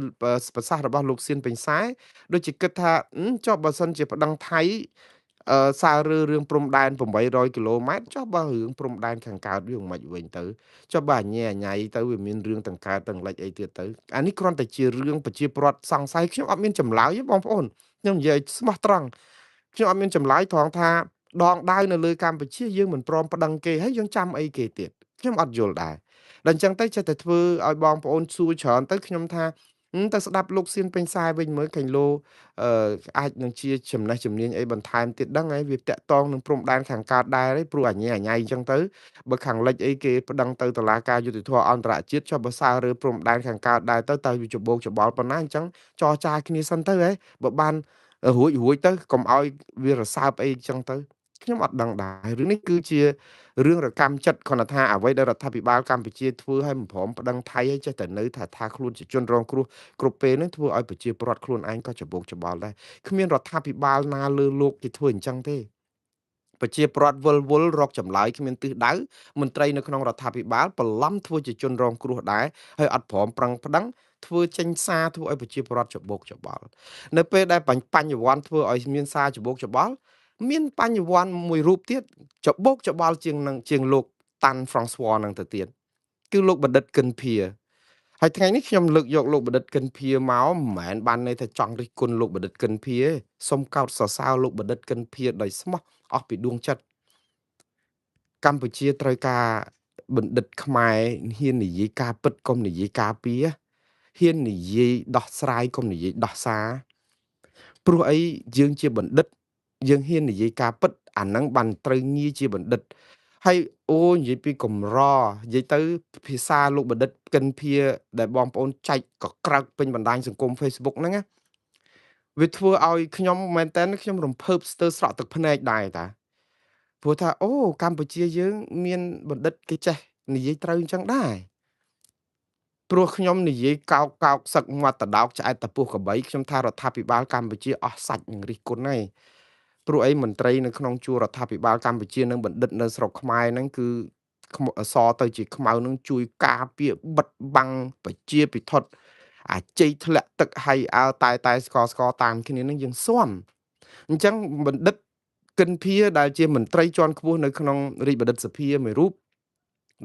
ប្រសាសន៍របស់លោកសៀនពេញសែដូចជាគិតថាចុះបើសិនជាប្តឹងថៃសាររឿងព្រំដែន800គីឡូម៉ែត្រចុះបើរឿងព្រំដែនខាងកើតវាមិនវិញទៅចុះបើអញ៉ៃទៅវាមានរឿងទាំងកើតទាំងលិចអីទៀតទៅអានេះគ្រាន់តែជារឿងប្រជាពលរដ្ឋសង្ស័យខ្ញុំអត់មានចម្លើយទេបងប្អូនខ្ញុំនិយាយស្មោះត្រង់ខ្ញុំអត់មានចម្លើយត្រង់ថាដងដាវនៅលើកម្ពុជាយើងមិនព្រមប្តឹងគេហើយយើងចាំអីគេទៀតខ្ញុំអត់យល់ដែរដល់អញ្ចឹងទៅចេះតែធ្វើឲ្យបងប្អូនសួរច្រើនទៅខ្ញុំថាទៅស្ដាប់លោកសៀនពេញសាយវិញមើលខាញ់លោអាចនឹងជាចំណេះជំនាញអីបន្ថែមទៀតដឹងហើយវាតាក់តងនឹងព្រំដែនខាងកើតដែរហើយព្រោះអញ៉ៃអញ្ចឹងទៅបើខាងលិចអីគេប្តឹងទៅតុលាការយុត្តិធម៌អន្តរជាតិចុះបើសាររើព្រំដែនខាងកើតដែរទៅវាច្បោកច្បល់ប៉ុណ្ណាអញ្ចឹងចរចាគ្នាសិនទៅហ៎បើបានរួចទៅកុំឲ្យវារសើបអីអញ្ចឹងទៅខ្ញុំអត់ដឹងដែររឿងនេះគឺជារឿងរកម្មចិត្តគាត់ថាអ្វីដែលរដ្ឋាភិបាលកម្ពុជាធ្វើឲ្យមិនព្រមប្តឹងថៃឲ្យចេះតែនៅថាខ្លួនជាជនរងគ្រោះគ្រប់ពេលហ្នឹងធ្វើឲ្យប្រជាពលរដ្ឋខ្លួនឯងក៏ច្បោកច្បល់ដែរគ្មានរដ្ឋាភិបាលណាលើលោកគេធ្វើអញ្ចឹងទេប្រជាពលរដ្ឋវល់រកចម្លើយគ្មានទិសដៅមន្ត្រីនៅក្នុងរដ្ឋាភិបាលបន្លំធ្វើជាជនរងគ្រោះដែរហើយអត់ព្រមប្រឹងប្តឹងធ្វើចេញសារធ្វើឲ្យប្រជាពលរដ្ឋច្បោកច្បល់នៅពេលដែលបញ្ញវន្តធ្វើឲ្យមានសារច្បោកច្បល់មានបញ្ញវន្តមួយរូបទៀតច្បោកច្បល់ជាងលោក តាន់ François នឹងទៅទៀតគឺលោកបណ្ឌិតកិនភៀហើយថ្ងៃនេះខ្ញុំលើកយកលោកបណ្ឌិតកិនភៀមកមិនមែនបានន័យថាចង់រិះគន់លោកបណ្ឌិតកិនភៀទេសូមកោតសរសើរលោកបណ្ឌិតកិនភៀដោយស្មោះអស់ពីដួងចិត្តកម្ពុជាត្រូវការបណ្ឌិតខ្មែរហ៊ាននិយាយការពិតកុំនិយាយការពារហ៊ាននិយាយដោះស្រាយកុំនិយាយដោះសារព្រោះអីយើងជាបណ្ឌិតយើងហ៊ាននិយាយការពិតអាហ្នឹងបានត្រូវងារជាបណ្ឌិតហើយអូនិយាយពីកម្រនិយាយទៅភាសាលោកបណ្ឌិតកិនភៀដែលបងប្អូនចែកក៏ក្រើកពេញបណ្ដាញសង្គម Facebook ហ្នឹងណាវាធ្វើឲ្យខ្ញុំមែនតើខ្ញុំរំភើបស្ទើរស្រក់ទឹកភ្នែកដែរតាព្រោះថាអូកម្ពុជាយើងមានបណ្ឌិតគេចេះនិយាយត្រូវអញ្ចឹងដែរព្រោះខ្ញុំនិយាយកោកសឹកមាត់តដោកឆ្អែតតពោះក្របីខ្ញុំថារដ្ឋាភិបាលកម្ពុជាអស់សាច់នឹងរិះគន់ហើយព្រោះអីមន្ត្រីនៅក្នុងជួររដ្ឋាភិបាលកម្ពុជានិងបណ្ឌិតនៅស្រុកខ្មែរហ្នឹងគឺសទៅជាខ្មៅនឹងជួយការពារបិទបាំងប្រជាពិធអាជ័យធ្លាក់ទឹកហើយអើតែស្គរតាមគ្នានឹងយើងស៊ាំអញ្ចឹងបណ្ឌិតកិនភៀដែលជាមន្ត្រីជាន់ខ្ពស់នៅក្នុងរាជបណ្ឌិតសភាមួយរូប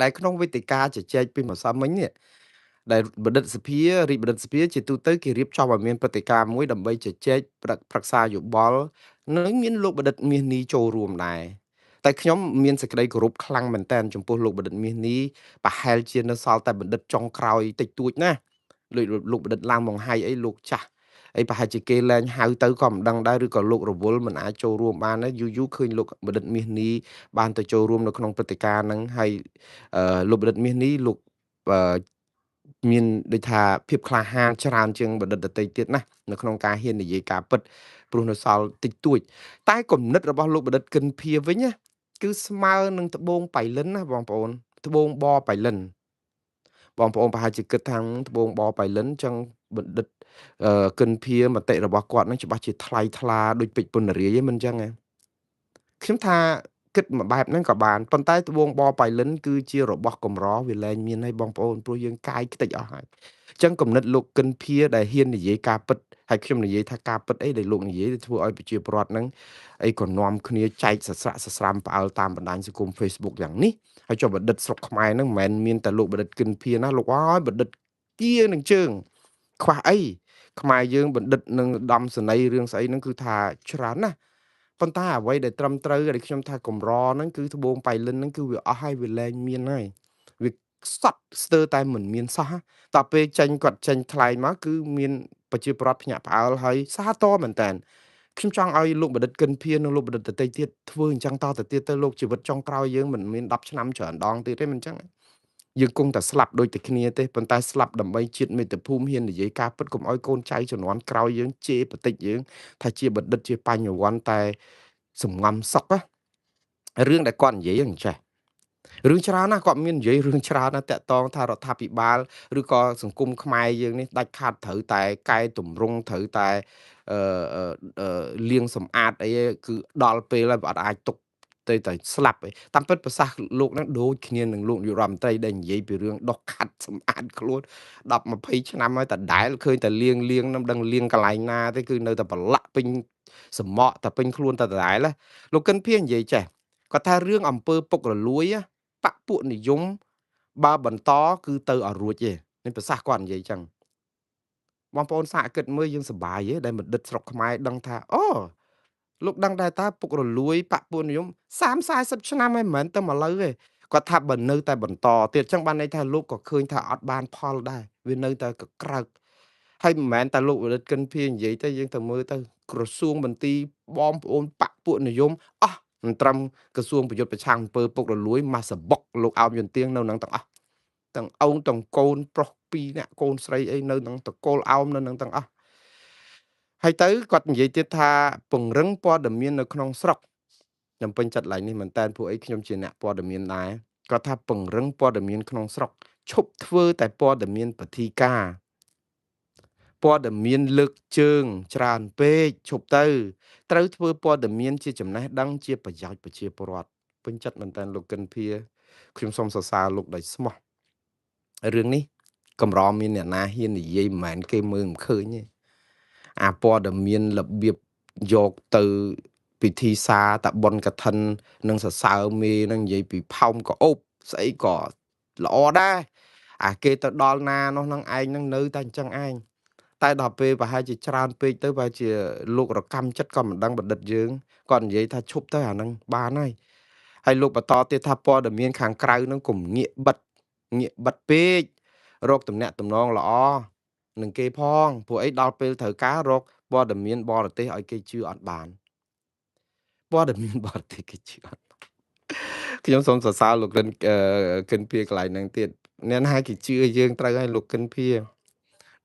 ដែលក្នុងវេទិកាជជែកពីម្សិលមិញនេះដែលបណ្ឌិតសភារាជបណ្ឌិតសភាជាទូទៅគេរៀបចំឲ្យមានព្រឹត្តិការណ៍មួយដើម្បីជជែកប្រឹក្សាយោបល់និងមានលោកបណ្ឌិតមាសនេះចូលរួមដែរតែខ្ញុំមានសេចក្តីគោរពខ្លាំងមែនទែនចំពោះលោកបណ្ឌិតមាសនេះប្រហែលជានៅសល់តែបណ្ឌិតចុងក្រោយតិចតួចណាលោកបណ្ឌិតឡើងមកហៃអីលោកចាស់អីប្រហែលជាគេលែងហៅទៅក៏មិនដឹងដែរឬក៏លោករវល់មិនអាចចូលរួមបានដែរយូរឃើញលោកបណ្ឌិតមាសនេះបានទៅចូលរួមនៅក្នុងព្រឹត្តិការណ៍ហ្នឹងហើយលោកបណ្ឌិតមាសនេះលោកមានដូចថាភាពក្លាហានច្រើនជាងបណ្ឌិតដទៃទៀតណានៅក្នុងការហ៊ាននិយាយការពិតព្រោះនៅសល់តិចតួចតែគំនិតរបស់លោកបណ្ឌិតកិនភៀវិញណាគឺស្មើនឹងត្បូងបៃលិនណាបងប្អូនត្បូងបបៃលិនបងប្អូនប្រហែលជាគិតថាត្បូងបបៃលិនចឹងបណ្ឌិតកិនភៀមតិរបស់គាត់នឹងច្បាស់ជាថ្លៃថ្លាដូចពេជ្រពុនរាយឯមិនចឹងទេខ្ញុំថាគិតមួយបែបហ្នឹងក៏បានប៉ុន្តែត្បូងបបៃលិនគឺជារបស់កម្រវាលែងមានហើយបងប្អូនព្រោះយើងកាយខ្ទេចអស់ហើយអញ្ចឹងគំនិតលោកកិនភៀដែលហ៊ាននិយាយការពិតហើយខ្ញុំនិយាយថាការពិតអីដែលលោកនិយាយធ្វើឲ្យប្រជាពលរដ្ឋហ្នឹងអីក៏នាំគ្នាចែកសស្រាក់សស្រាំផ្អើលតាមបណ្ដាញសង្គម Facebook យ៉ាងនេះហើយចុះបណ្ឌិតស្រុកខ្មែរហ្នឹងមិនមែនមានតែលោកបណ្ឌិតកិនភៀណាលោកអើយបណ្ឌិតគៀនឹងជើងខ្វះអីខ្មែរយើងបណ្ឌិតនឹងដំសនីរឿងស្អីហ្នឹងគឺថាច្រើនណាស់ប៉ុន្តែអ្វីដែលត្រឹមត្រូវដែលខ្ញុំថាកម្រហ្នឹងគឺត្បូងបៃលិនហ្នឹងគឺវាអស់ហើយវាលែងមានហើយវាខ្សត់ស្ទើរតែមិនមានសោះតទៅពេលគាត់ចេញថ្លែងមកគឺមានប្រជាប្រដ្ឋភ្ញាក់ផ្អើលហើយសាទរមែនតើខ្ញុំចង់ឲ្យលោកបណ្ឌិតកិនភៀននិងលោកបណ្ឌិតដទៃទៀតធ្វើអញ្ចឹងតទៅទៀតទៅលោកជីវិតចុងក្រោយយើងមិនមាន10ឆ្នាំច្រើនដងទៀតទេមិនអញ្ចឹងយើងគង់តែស្លាប់ដូចតែគ្នាទេប៉ុន្តែស្លាប់ដើម្បីជាតិមាតុភូមិហ៊ាននិយាយការពិតកុំឲ្យកូនចៅជំនាន់ក្រោយយើងជេរបតិចយើងថាជាបណ្ឌិតជាបញ្ញវន្តតែសំងំសុករឿងដែលគាត់និយាយហ្នឹងចេះរឿងច្រើនណាស់គាត់មាននិយាយរឿងច្រើនណាស់តាក់ទងថារដ្ឋាភិបាលឬក៏សង្គមខ្មែរយើងនេះដាច់ខាតត្រូវតែកែតម្រង់ត្រូវតែអឺលាងសម្អាតអីគឺដល់ពេលហើយអត់អាចទុកតែស្លាប់ឯងតាមពិតប្រសាសន៍លោកហ្នឹងដូចគ្នានឹងលោកនាយរដ្ឋមន្ត្រីដែលនិយាយពីរឿងដុសខាត់សម្អាតខ្លួន10 20ឆ្នាំហើយតដែលឃើញតែលាងនឹងដឹងលាងកន្លែងណាទេគឺនៅតែប្រឡាក់ពេញសមក់តែពេញខ្លួនតែដដែលលោកកិនភៀងនិយាយចេះគាត់ថារឿងអំពើពុករលួយបកពួកនិយមបើបន្តគឺទៅឲ្យរួចទេនេះប្រសាសន៍គាត់និយាយចឹងបងប្អូនសាកគិតមើលយើងសប្បាយទេដែលបណ្ឌិតស្រុកខ្មែរដឹងថាអូលោកដឹងដែរតើពុករលួយបកពួកនិយម30-40ឆ្នាំហើយមិនមែនតែមកលើទេគាត់ថាបើនៅតែបន្តទៀតចឹងបានន័យថាលោកក៏ឃើញថាអត់បានផលដែរវានៅតែកក្រើកហើយមិនមែនតែលោកបណ្ឌិតកិនភៀងនិយាយទៅយើងទៅមើលទៅក្រសួងមន្ទីរបងប្អូនបកពួកនិយមអស់មិនត្រឹមក្រសួងប្រយុទ្ធប្រឆាំងអំពើពុករលួយម៉ាសបុកលោកអោមយន្តទៀងនៅនឹងទាំងអស់ទាំងអូនទាំងកូនប្រុស2នាក់កូនស្រីអីនៅនឹងតកូលអោមនៅនឹងទាំងអស់ហើយទៅគាត់និយាយទៀតថាពង្រឹងព័ត៌មាននៅក្នុងស្រុកខ្ញុំពេញចិត្តឡើងនេះមែនតើពួកអីខ្ញុំជាអ្នកព័ត៌មានដែរគាត់ថាពង្រឹងព័ត៌មានក្នុងស្រុកឈប់ធ្វើតែព័ត៌មានពធីការព័ត៌មានលើកជើងច្រើនពេកឈប់ទៅត្រូវធ្វើព័ត៌មានជាចំណេះដឹងជាប្រយោជន៍ប្រជាពលរដ្ឋពេញចិត្តមែនតើលោកកិនភៀខ្ញុំសូមសរសើរលោកដោយស្មោះរឿងនេះកម្រមានអ្នកណាហ៊ាននិយាយមិនមែនគេមើលមិនឃើញទេអាព័ត៌មានរបៀបយកទៅពិធីសារតបុនកឋិននិងសរសើរមេនឹងនិយាយពីផោមកោប ស្អីក៏ល្អដែរអាគេទៅដល់ណានោះនឹងឯងនឹងនៅតែអញ្ចឹងឯងតែដល់ពេលប្រហែលជាច្រើនពេកទៅប្រហែលជាលោករកម្មចិត្តក៏មិនដឹងបណ្ឌិតយើងគាត់និយាយថាឈប់ទៅអាហ្នឹងបានហើយលោកបន្តទៀតថាព័ត៌មានខាងក្រៅហ្នឹងកុំងាកបិទពេករកទំនាក់ទំនងល្អនឹងគេផងព្រោះអីដល់ពេលត្រូវការរកព័ត៌មានបរទេសឲ្យគេជឿអត់បានព័ត៌មានបរទេសគេជឿអត់ខ្ញុំសូមសរសើរលោកគិនភៀកន្លែងហ្នឹងទៀតអ្នកណាគេជឿយើងត្រូវហើយលោកគិនភៀ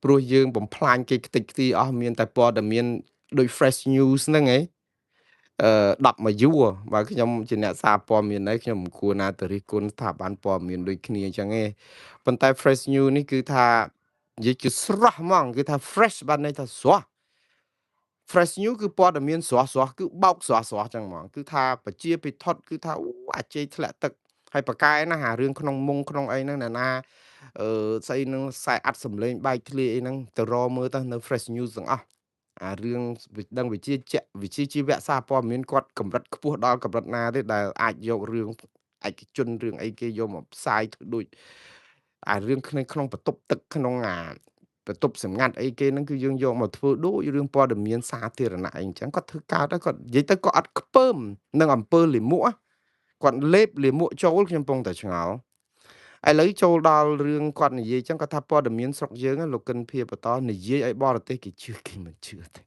ព្រោះយើងបំផ្លាញគេខ្ទេចខ្ទីអស់មានតែព័ត៌មានដូច fresh news ហ្នឹងឯង10មួយយួរបើខ្ញុំជាអ្នកសារព័ត៌មានអីខ្ញុំមិនគួរណាទៅរិះគន់ស្ថាប័នព័ត៌មានដូចគ្នាអញ្ចឹងទេប៉ុន្តែ fresh news នេះគឺថានិយាយជាស្រស់ហ្មងគឺថា fresh បានន័យថាស្រស់ fresh news គឺព័ត៌មានស្រស់គឺបោកស្រស់ចឹងហ្មងគឺថាប្រជាពិធគឺថាអូអាចេកធ្លាក់ទឹកហើយប៉ាកែណាអារឿងក្នុងមុងក្នុងអីហ្នឹងណាស្អីហ្នឹងខ្សែអាត់សំឡេងបែកធ្លាយអីហ្នឹងទៅរកមើលទៅនៅ fresh news ទាំងអស់អារឿងដឹងវិជ្ជាជីវៈសារព័ត៌មានគាត់កម្រិតខ្ពស់ដល់កម្រិតណាទេដែលអាចយករឿងឯកជនរឿងអីគេយកមកផ្សាយធ្វើដូចអារឿងក្នុងបន្ទប់ទឹកក្នុងបន្ទប់សម្ងាត់អីគេហ្នឹងគឺយើងយកមកធ្វើដូចរឿងព័ត៌មានសាធារណៈអីអញ្ចឹងគាត់ធ្វើកើតហើយគាត់និយាយទៅក៏អត់ខ្ពើមនឹងអំពើលាមកគាត់លេបលាមកចូលខ្ញុំពងតែឆ្ងល់ឥឡូវចូលដល់រឿងគាត់និយាយអញ្ចឹងគាត់ថាព័ត៌មានស្រុកយើងលោកកិនភៀបន្តនិយាយឲ្យបរទេសគេជឿគេមិនជឿទេ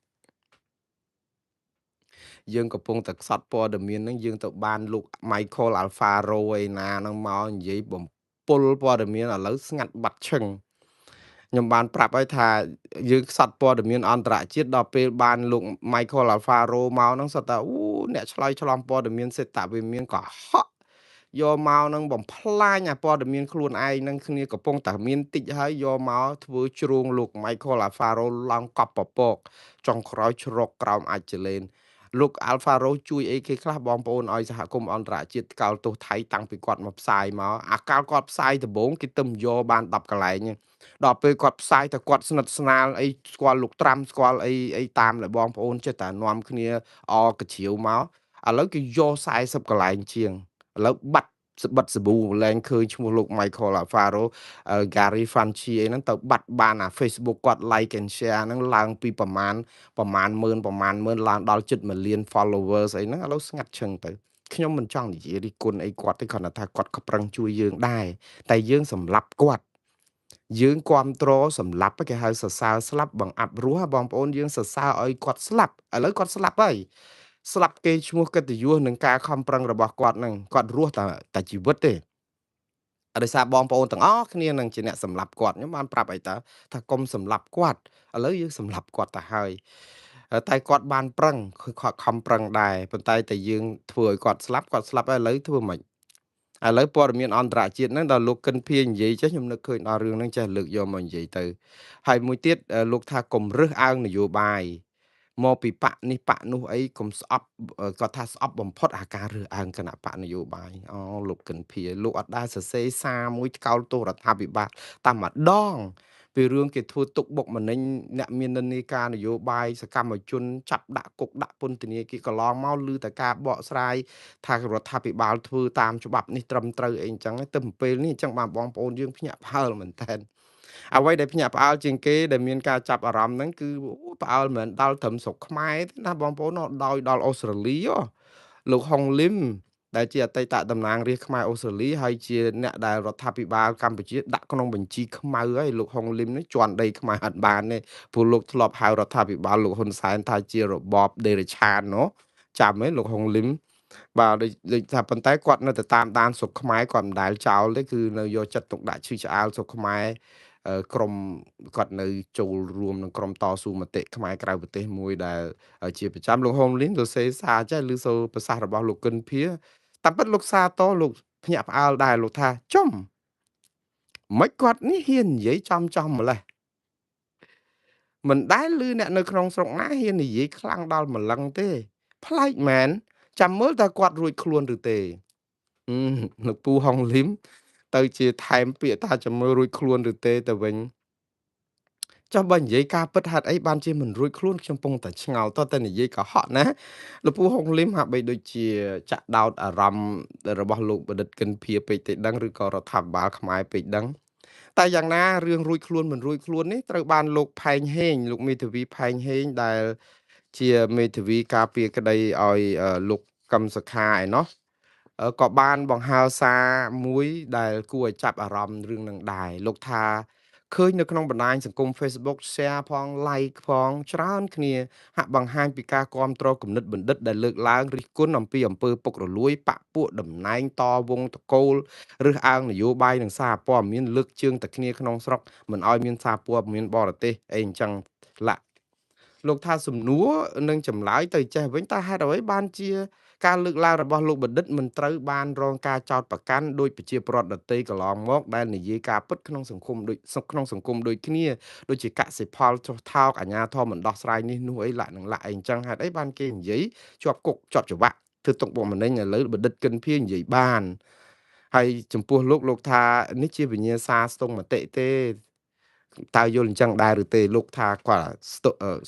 យើងកំពុងតែខ្សត់ព័ត៌មានហ្នឹងយើងទៅបានលោក Michael Alfaro ឯណាហ្នឹងមកនិយាយបំពុលព័ត៌មានឥឡូវស្ងាត់បាត់ឈឹងខ្ញុំបានប្រាប់ហើយថាយើងខ្សត់ព័ត៌មានអន្តរជាតិដល់ពេលបានលោក Michael Alfaro មកហ្នឹងសុទ្ធតែអូអ្នកឆ្លើយឆ្លងព័ត៌មានសេតវិមានកុហកយកមកនឹងបំផ្លាញអាព័ត៌មានខ្លួនឯងនឹងគ្នាកំពុងតែមានតិចហើយយកមកធ្វើជ្រួងលោក Michael Alfaro ឡើងកប់ពពកចុងក្រោយជ្រកក្រោមអាចចលេនលោក Alfaro ជួយអីគេខ្លះបងប្អូនឲ្យសហគមន៍អន្តរជាតិកោតទោសថៃតាំងពីគាត់មកផ្សាយមកអាកាលគាត់ផ្សាយដំបូងគេទៅយកបាន10កន្លែងដល់ពេលគាត់ផ្សាយតែគាត់ស្និទ្ធស្នាលអីស្គាល់លោកត្រាំស្គាល់អីតាមដែលបងប្អូនចេះតែនាំគ្នាអកជ្រាវមកឥឡូវគេយក40កន្លែងជាងឥឡូវបាត់បិទសាប៊ូលែងឃើញឈ្មោះលោក Michael Alfaro Gary Franchi អីហ្នឹងទៅបាត់បានអា Facebook គាត់ like and share ហ្នឹងឡើងពីប្រមាណម៉ឺនឡើងដល់ជិត1លាន followers អីហ្នឹងឥឡូវស្ងាត់ឈឹងទៅខ្ញុំមិនចង់និយាយរិះគន់អីគាត់ទេគ្រាន់តែថាគាត់ក៏ប្រឹងជួយយើងដែរតែយើងសម្លាប់គាត់យើងគ្រប់គ្រងសម្លាប់គេហៅសរសើរស្លាប់បង្អាប់រស់បងប្អូនយើងសរសើរឲ្យគាត់ស្លាប់ឥឡូវគាត់ស្លាប់ហើយស្លាប់គេឈ្មោះកិត្តិយសនឹងការខំប្រឹងរបស់គាត់ហ្នឹងគាត់រស់តែជីវិតទេដោយសារបងប្អូនទាំងអស់គ្នានឹងជាអ្នកសម្លាប់គាត់ខ្ញុំបានប្រាប់អីតើថាកុំសម្លាប់គាត់ឥឡូវយើងសម្លាប់គាត់ទៅហើយតែគាត់បានប្រឹងគឺគាត់ខំប្រឹងដែរប៉ុន្តែតែយើងធ្វើឲ្យគាត់ស្លាប់ហើយឥឡូវធ្វើម៉េចឥឡូវព័ត៌មានអន្តរជាតិហ្នឹងដល់លោកកិនភៀនិយាយចេះខ្ញុំនឹកឃើញដល់រឿងហ្នឹងចេះលើកយកមកនិយាយទៅហើយមួយទៀតលោកថាកុំរើសអើងនយោបាយមកពីបកនេះបកនោះអីកុំស្អប់គាត់ថាស្អប់បំផុតអាការរើសអើងគណៈបកនយោបាយអូលោកកិនភៀលោកអត់ដែលសរសេរសារមួយថ្កោលទោសរដ្ឋាភិបាលតែម្ដងពីរឿងគេធ្វើទុកបុកម្នេញអ្នកមាននិន្នាការនយោបាយសកម្មជនចាប់ដាក់គុកដាក់ពន្ធនាគារកន្លងមកឮតែការបកស្រាយថារដ្ឋាភិបាលធ្វើតាមច្បាប់នេះត្រឹមត្រូវអីអញ្ចឹងទៅពេលនេះអញ្ចឹងបានបងប្អូនយើងភ្ញាក់ផ្អើលមែនតើអ្វីដែលភ្ញាក់ផ្អើលជាងគេដែលមានការចាប់អារម្មណ៍ហ្នឹងគឺផ្អើលមិនដល់ត្រឹមស្រុកខ្មែរទេណាបងប្អូនដោយដល់អូស្ត្រាលីលោកហុងលឹមដែលជាអតីតតំណាងរាស្ត្រខ្មែរអូស្ត្រាលីហើយជាអ្នកដែលរដ្ឋាភិបាលកម្ពុជាដាក់ក្នុងបញ្ជីខ្មៅហើយលោកហុងលឹមនេះជន់ដីខ្មែរអត់បានទេព្រោះលោកធ្លាប់ហៅរដ្ឋាភិបាលលោកហ៊ុនសែនថាជារបបដេរឆានចាំទេលោកហុងលឹមបាទដូចថាប៉ុន្តែគាត់នៅតែតាមដានស្រុកខ្មែរគាត់មិនដែលចោលទេគឺនៅយកចិត្តទុកដាក់ឈឺឆ្អាលស្រុកខ្មែរក្រុមគាត់នៅចូលរួមនឹងក្រុមតស៊ូមតិខ្មែរក្រៅប្រទេសមួយដែលជាប្រចាំលោកហុងលីនសរសេរសារចេះឬសូរប្រសាសន៍របស់លោកគិនភៀតាមពិតលោកសារតលោកភ្ញាក់ផ្អើលដែរលោកថាចំមិនគាត់នេះហ៊ាននិយាយចំម្លេះមិនដែលឮអ្នកនៅក្នុងស្រុកណាហ៊ាននិយាយខ្លាំងដល់ម្លឹងទេប្លែកមែនចាំមើលតើគាត់រួចខ្លួនឬទេលោកពូហុងលីមទៅជាថែមពាក្យថាចាំមើលរួចខ្លួនឬទេទៅវិញ ចុះបើនិយាយការពិតហេតុអីបានជាមិនរួចខ្លួនខ្ញុំពងតែឆ្ងល់តោះតែនិយាយកុហកណាលោកពូហុងលឹមហាក់បីដូចជាចាក់ដោតអារម្មណ៍របស់លោកបណ្ឌិតគិនភៀពេកទេដឹងឬក៏រដ្ឋាភិបាលខ្មែរពេកដឹងតែយ៉ាងណារឿងរួចខ្លួនមិនរួចខ្លួននេះត្រូវបានលោកផែងហេងលោកមេធាវីផែងហេងដែលជាមេធាវីការពារក្តីឲ្យលោកកឹមសុខាឯណោះក៏បានបង្ហើរសារមួយដែលគួរឲ្យចាប់អារម្មណ៍រឿងនឹងដែរលោកថាឃើញនៅក្នុងបណ្ដាញសង្គម Facebook share ផង like ផងច្រើនគ្នាហាក់បង្ហាញពីការគាំទ្រគំនិតបណ្ឌិតដែលលើកឡើងរិះគន់អំពីអំពើពុករលួយបកពួកតំណែងតវងតកូលរើសអើងនយោបាយនិងសារព័ត៌មានលើកជើងតែគ្នាក្នុងស្រុកមិនឲ្យមានសារព័ត៌មានបរទេសអីអញ្ចឹងឡាក់លោកថាសំណួរនិងចម្លើយទៅចេះវិញតើហេតុអ្វីបានជាការលើកឡើងរបស់លោកបណ្ឌិតមិនត្រូវបានរងការចោទប្រកាន់ដោយប្រជាពលរដ្ឋដទៃកន្លងមកដែលនិយាយការពិតក្នុងសង្គមដូចគ្នាដូចជាកសិផលចុះថោកអាញាធមមិនដោះស្រាយនេះនោះអីលាក់នឹងលាក់អីអញ្ចឹងហេតុអីបានគេនិយាយជាប់គុកជាប់ច្បាក់ធ្វើទុកបុកម្នេញឥឡូវបណ្ឌិតកិនភៀងនិយាយបានហើយចំពោះលោកថានេះជាវិញ្ញាសាស្ទង់មតិទេតើយល់អញ្ចឹងដែរឬទេលោកថាគាត់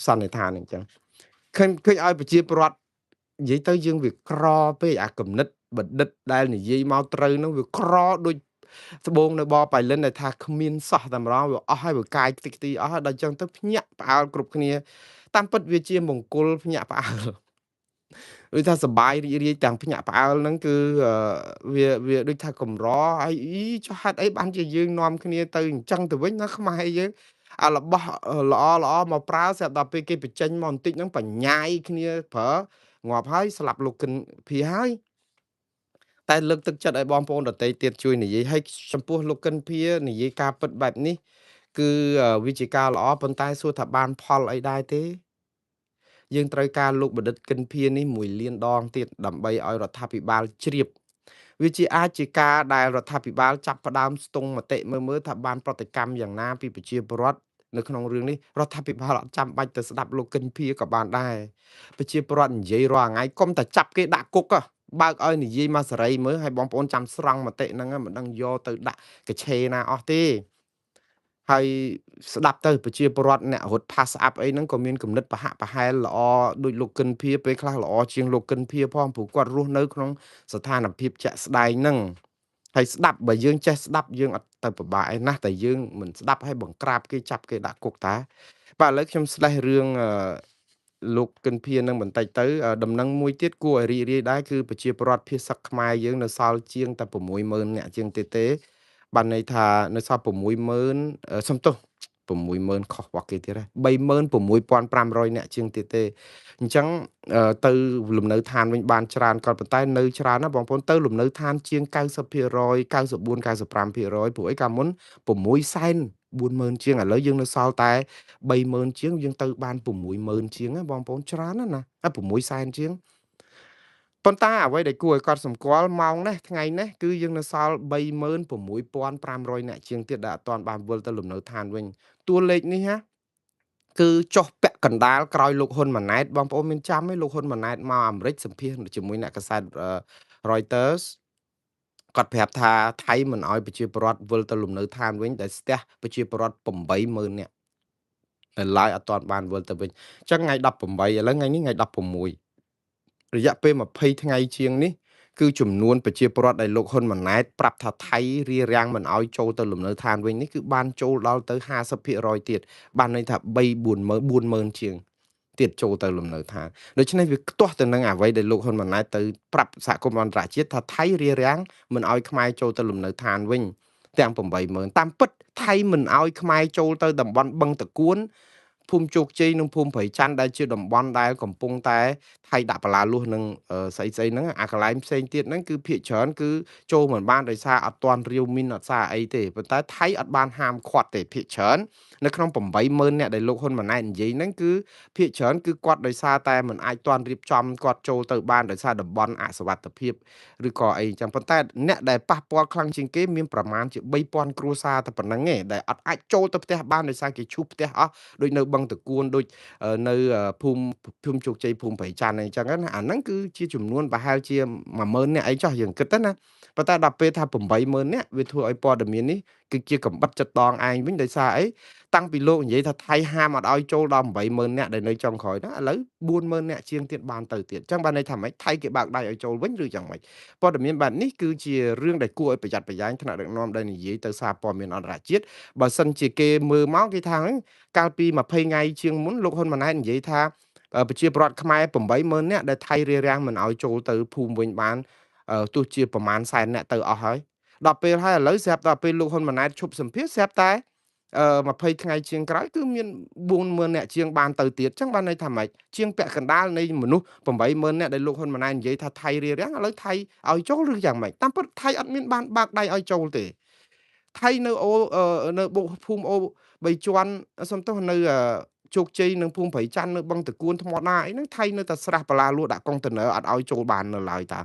សន្និដ្ឋានអញ្ចឹងឃើញឲ្យប្រជាពលរដ្ឋនិយាយទៅយើងវាក្រពេកអាគំនិតបណ្ឌិតដែលនិយាយមកត្រូវនឹងវាក្រដូចត្បូងនៅបបៃលិនដែលថាគ្មានសោះតែម្ដងវាអស់ហើយវាកាយខ្ទេចខ្ទីអស់ហើយដល់អញ្ចឹងទៅភ្ញាក់ផ្អើលគ្រប់គ្នាតាមពិតវាជាមង្គលភ្ញាក់ផ្អើលដូចថាសបាយរីករាយទាំងភ្ញាក់ផ្អើលហ្នឹងគឺវាដូចថាកម្រហើយចុះហេតុអីបានជាយើងនាំគ្នាទៅអញ្ចឹងទៅវិញណាខ្មែរយើងអារបស់ល្អមកប្រើស្រាប់ដល់ពេលគេបញ្ចេញមកបន្តិចហ្នឹងបញ្ញាយគ្នាប្រើងាប់ហើយស្លាប់លោកគិនភីហើយតែលើកទឹកចិត្តឲ្យបងប្អូនដទៃទៀតជួយនិយាយឲ្យចំពោះលោកគិនភីនិយាយការពិតបែបនេះគឺវាជាការល្អប៉ុន្តែសួរថាបានផលអីដែរទេយើងត្រូវការលោកបណ្ឌិតគិនភៀននេះ1លានដងទៀតដើម្បីឲ្យរដ្ឋាភិបាលជ្រាបវាជាអាចជាការដែលរដ្ឋាភិបាលចាប់ផ្ដើមស្ទង់មតិមើលថាបានប្រតិកម្មយ៉ាងណាពីប្រជាពលរដ្ឋនៅក្នុងរឿងនេះរដ្ឋាភិបាលអត់ចាំបាច់ទៅស្ដាប់លោកគិនភៀក៏បានដែរប្រជាពលរដ្ឋនិយាយរាល់ថ្ងៃកុំតែចាប់គេដាក់គុកបើកឲ្យនិយាយមកសេរីមើលឲ្យបងប្អូនចាំស្រង់មតិហ្នឹងមិនដឹងយកទៅដាក់កឆេណាអស់ទេហើយស្ដាប់ទៅប្រជាពលរដ្ឋអ្នករត់ pass up អីហ្នឹងក៏មានគំនិតប្រហាក់ប្រហែលល្អដូចលោកគិនភៀពេលខ្លះល្អជាងលោកគិនភៀផងព្រោះគាត់រស់នៅក្នុងស្ថានភាពជាក់ស្ដែងហ្នឹងហើយស្ដាប់បើយើងចេះស្ដាប់យើងអត់ទៅពិបាកអីណាស់តែយើងមិនស្ដាប់ឲ្យបង្ក្រាបគេចាប់គេដាក់គុកតាបាទឥឡូវខ្ញុំស្លេះរឿងលោកគិនភៀនឹងបន្តិចទៅដំណឹងមួយទៀតគួរឲ្យរីករាយដែរគឺប្រជាពលរដ្ឋភាគសឹកខ្មែរយើងនៅសល់ជាងតែ60000នាក់ជាងទេបានន័យថានៅសល់60000សុំទោស60000ខុសរបស់គេទៀតហើយ36500នាក់ជាងទៀតទេអញ្ចឹងទៅលំនៅឋានវិញបានច្រើនក៏ប៉ុន្តែនៅច្រើនណាស់បងប្អូនទៅលំនៅឋានជាង90% 94-95%ព្រោះអីកាលមុន640,000ជាងឥឡូវយើងនៅសល់តែ30000ជាងយើងទៅបាន60000ជាងណាបងប្អូនច្រើនណាស់ណា600,000ជាងប៉ុន្តែអ្វីដែលគួរឲ្យកត់សម្គាល់ម៉ោងនេះថ្ងៃនេះគឺយើងនៅសល់36500នាក់ជាងទៀតដែលអត់ទាន់បានវិលទៅលំនៅឋានវិញតួលេខនេះណាគឺចុះពាក់កណ្ដាលក្រោយលោកហ៊ុនម៉ាណែតបងប្អូនមានចាំទេលោកហ៊ុនម៉ាណែតមកអាមេរិកសម្ភាសន៍ជាមួយអ្នកកាសែតReuters គាត់ប្រាប់ថាថៃមិនអោយប្រជាពលរដ្ឋវិលទៅលំនៅឋានវិញដែលស្ទះប្រជាពលរដ្ឋ80000នាក់នៅឡើយអត់ទាន់បានវិលទៅវិញអញ្ចឹងថ្ងៃ18ឥឡូវថ្ងៃនេះថ្ងៃ16រយៈពេល20ថ្ងៃជាងនេះគឺចំនួនប្រជាពលរដ្ឋដែលលោកហ៊ុនម៉ាណែតប្រាប់ថាថៃរារាំងមិនអោយចូលទៅលំនៅឋានវិញនេះគឺបានចូលដល់ទៅ50%ទៀតបានន័យថា40000ជាងទៀតចូលទៅលំនៅឋានដូច្នេះវាខ្ទាស់ទៅនឹងអ្វីដែលលោកហ៊ុនម៉ាណែតទៅប្រាប់សហគមន៍អន្តរជាតិថាថៃរារាំងមិនអោយខ្មែរចូលទៅលំនៅឋានវិញទាំង80000តាមពិតថៃមិនអោយខ្មែរចូលទៅតំបន់បឹងតគួនភូមិជោគជ័យនិងភូមិព្រៃច័ន្ទដែលជាតំបន់ដែលកំពុងតែថៃដាក់បលាលួសនឹងស្អីហ្នឹងអាកន្លែងផ្សេងទៀតហ្នឹងគឺភាគច្រើនគឺចូលមិនបានដោយសារអត់ទាន់រាវមីនអត់សារអីទេប៉ុន្តែថៃអត់បានហាមឃាត់ទេភាគច្រើននៅក្នុង80000នាក់ដែលលោកហ៊ុនម៉ាណែតនិយាយហ្នឹងគឺភាគច្រើនគឺគាត់ដោយសារតែមិនអាចទាន់រៀបចំគាត់ចូលទៅបានដោយសារតំបន់អសុវត្ថិភាពឬក៏អីចឹងប៉ុន្តែអ្នកដែលប៉ះពាល់ខ្លាំងជាងគេមានប្រមាណជា3000គ្រួសារតែប៉ុណ្្នឹងឯងដែលអត់អាចចូលទៅផ្ទះបានដោយសារគេឈូសផ្ទះអស់ដូចនៅបឹងតគួនដូចនៅភូមិជោគជ័យភូមិព្រៃច័ន្ទអីចឹងណាអាហ្នឹងគឺជាចំនួនប្រហែលជា10000នាក់អីចោះយើងគិតទៅណាប៉ុន្តែដល់ពេលថា80000នាក់វាធ្វើឲ្យព័ត៌មាននេះគឺជាកំបិតចិត្តដងឯងវិញដោយសារអី តាំងពីលោកនិយាយថាថៃហាមអត់ឲ្យចូលដល់80000នាក់ដែលនៅចុងក្រោយហ្នឹងឥឡូវ40000នាក់ជាងទៀតបានទៅទៀតអញ្ចឹងបានន័យថាម៉េចថៃគេបើកដៃឲ្យចូលវិញឬយ៉ាងម៉េចព័ត៌មានបែបនេះគឺជារឿងដែលគួរឲ្យប្រយ័ត្នប្រយែងថ្នាក់ដឹកនាំដែលនិយាយទៅសារព័ត៌មានអន្តរជាតិបើសិនជាគេមើលមកគេថាហ្នឹងកាលពី20ថ្ងៃជាងមុនលោកហ៊ុនម៉ាណែតនិយាយថាប្រជាពលរដ្ឋខ្មែរ80000នាក់ដែលថៃរារាំងមិនឲ្យចូលទៅភូមិវិញបានទោះជាប្រមាណសែននាក់ទៅអស់ហើយដល់ពេលហើយឥឡូវស្រាប់តែពេលលោកហ៊ុនម៉ាណែតឈប់សម្ភាសស្រាប់តែ20ថ្ងៃជាងក្រោយគឺមាន40000នាក់ជាងបានទៅទៀតចឹងបានន័យថាម៉េចជាងពាក់កណ្ដាលនៃមនុស្ស80000នាក់ដែលលោកហ៊ុនម៉ាណែតនិយាយថាថៃរារាំងឥឡូវថៃឲ្យចូលឬយ៉ាងម៉េចតាមពិតថៃអត់មានបានបើកដៃឲ្យចូលទេថៃនៅអូនៅបុភូមិអូបីជាន់សំទោសនៅជោគជ័យនិងភូមិព្រៃច័ន្ទនៅបឹងតគួនថ្មដាអីហ្នឹងថៃនៅតែស្រះបាឡាលក់ដាក់កុងតឺន័រអត់ឲ្យចូលបាននៅឡើយតា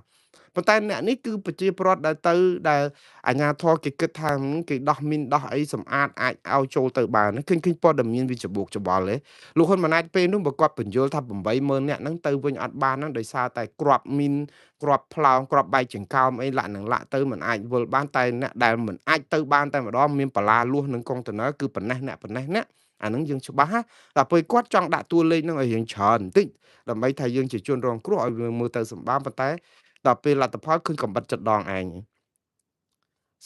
ប៉ុន្តែអ្នកនេះគឺប្រជាពលរដ្ឋដែលទៅដែលអាជ្ញាធរគេគិតថាគេដោះមីនដោះអីសម្អាតអាចឲ្យចូលទៅបានឃើញព័ត៌មានវាច្បុកច្បល់ទេលោកហ៊ុនម៉ាណែតពេលនោះបើគាត់បញ្យល់ថា80000នាក់ហ្នឹងទៅវិញអត់បានហ្នឹងដោយសារតែគ្រាប់មីនគ្រាប់ផ្លោងគ្រាប់បែកចង្កោមអីលាក់នឹងលាក់ទៅមិនអាចវិលបានតែអ្នកដែលមិនអាចទៅបានតែម្ដងមានបលាលួសនឹងកុងតឺន័រគឺប៉ុណ្ណេះអ្នកអានឹងយើងច្បាស់ណាតែពេលគាត់ចង់ដាក់តួលេខហ្នឹងឲ្យរៀងច្រើនបន្តិចដើម្បីថាយើងជាជនរងគ្រោះឲ្យមើលទៅសម្បើមប៉ុន្តែដល់ពេលលទ្ធផលឃើញកំបិតចិត្តដងឯង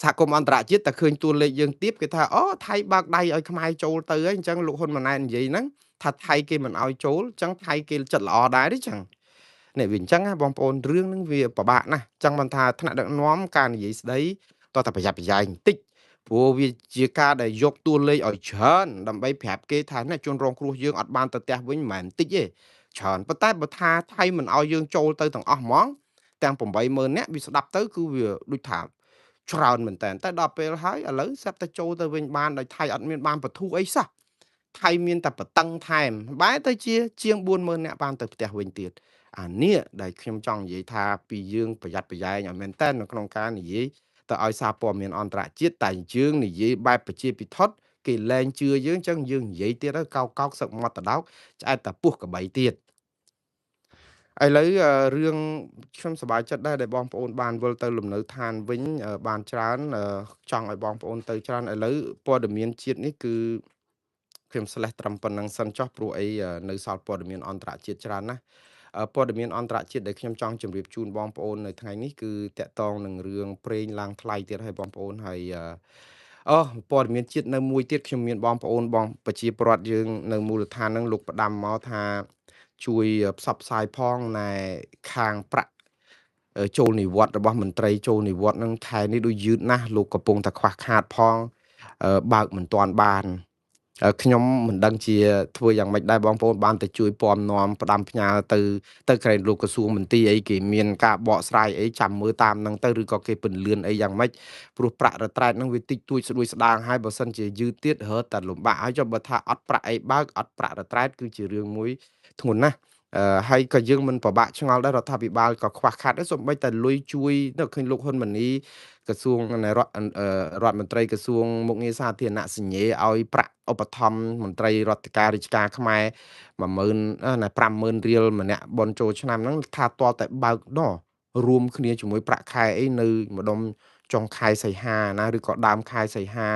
សហគមន៍អន្តរជាតិតែឃើញតួលេខយើងទាបគេថាអូថៃបើកដៃឲ្យខ្មែរចូលទៅហើយអញ្ចឹងលោកហ៊ុនម៉ាណែតនិយាយហ្នឹងថាថៃគេមិនឲ្យចូលអញ្ចឹងថៃគេចិត្តល្អដែរទេចឹងនេះវាអញ្ចឹងណាបងប្អូនរឿងហ្នឹងវាពិបាកណាស់ចង់បានថាថ្នាក់ដឹកនាំការនិយាយស្ដីតោះតែប្រយ័ត្នប្រយែងបន្តិចព្រោះវាជាការដែលយកតួលេខឲ្យច្រើនដើម្បីប្រាប់គេថាណាជនរងគ្រោះយើងអត់បានទៅផ្ទះវិញមិនមែនបន្តិចទេច្រើនប៉ុន្តែបើថាថៃមិនឲ្យយើងចូលទៅទាំងអស់ហ្មងទាំង80000នាក់វាស្ដាប់ទៅគឺវាដូចថាច្រើនមែនតើតែដល់ពេលហើយឥឡូវស្រាប់តែចូលទៅវិញបានដោយថៃអត់មានបានបធូរអីសោះថៃមានតែបតឹងថែមបែរទៅជាង40000នាក់បានទៅផ្ទះវិញទៀតអានេះដែលខ្ញុំចង់និយាយថាពីយើងប្រយ័ត្នប្រយែងឲ្យមែនតើនៅក្នុងការនិយាយទៅឲ្យសារព័ត៌មានអន្តរជាតិតែយើងនិយាយបែបប្រជាពិធគេលែងជឿយើងអញ្ចឹងយើងនិយាយទៀតទៅកោកសឹកមាត់តដោកឆ្អែតតែពោះកបីទៀតឥឡូវរឿងខ្ញុំសប្បាយចិត្តដែរដែលបងប្អូនបានវិលទៅលំនៅឋានវិញបានច្រើនចង់ឲ្យបងប្អូនទៅច្រើនឥឡូវព័ត៌មានជាតិនេះគឺខ្ញុំស្លេះត្រឹមប៉ុណ្ណឹងសិនចុះព្រោះអីនៅសល់ព័ត៌មានអន្តរជាតិច្រើនណាស់ព័ត៌មានអន្តរជាតិដែលខ្ញុំចង់ជម្រាបជូនបងប្អូននៅថ្ងៃនេះគឺតាក់ទងនឹងរឿងប្រេងឡើងថ្លៃទៀតហើយបងប្អូនហើយអូព័ត៌មានជាតិនៅមួយទៀតខ្ញុំមានបងប្អូនបងប្រជាពលរដ្ឋយើងនៅមូលដ្ឋានហ្នឹងលោកផ្ដាំមកថាជួយផ្សព្វផ្សាយផងណែខាងប្រាក់ចូលនិវត្តន៍របស់មន្ត្រីចូលនិវត្តន៍ហ្នឹងខែនេះដូចយឺតណាស់លោកកំពុងតែខ្វះខាតផងបើកមិនទាន់បានខ្ញុំមិនដឹងជាធ្វើយ៉ាងម៉េចដែរបងប្អូនបានតែជួយពំនាំផ្ដាំផ្ញើទៅក្រែងលោកក្រសួងមន្ទីរអីគេមានការបកស្រាយអីចាំមើលតាមហ្នឹងទៅឬក៏គេពន្លឿនអីយ៉ាងម៉េចព្រោះប្រាក់រ៉ាត្រែតហ្នឹងវាតិចតួចស្ដួយស្ដាងហើយបើសិនជាយឺតទៀតរត់តែលំបាកហើយចុះបើថាអត់ប្រាក់អីបើកអត់ប្រាក់រ៉ាត្រែតគឺជារឿងមួយធ្ងន់ណាស់ហើយក៏យើងមិនប្របាក់ឆ្ងល់ដែររដ្ឋាភិបាលក៏ខ្វះខាតដែរសូម្បីតែលុយជួយនៅឃើញលោកហ៊ុនម៉ាណីក្រសួងនៃរដ្ឋមន្ត្រីក្រសួងមុខងារសាធារណៈសញ្ញេឲ្យប្រាក់ឧបត្ថម្ភមន្ត្រីរដ្ឋការរាជការខ្មែរ50000រៀលម្នាក់បនចូលឆ្នាំហ្នឹងថាតតែបើកណោះរួមគ្នាជាមួយប្រាក់ខែអីនៅម្ដុំចុងខែសីហាណាឬក៏ដើមខែសីហា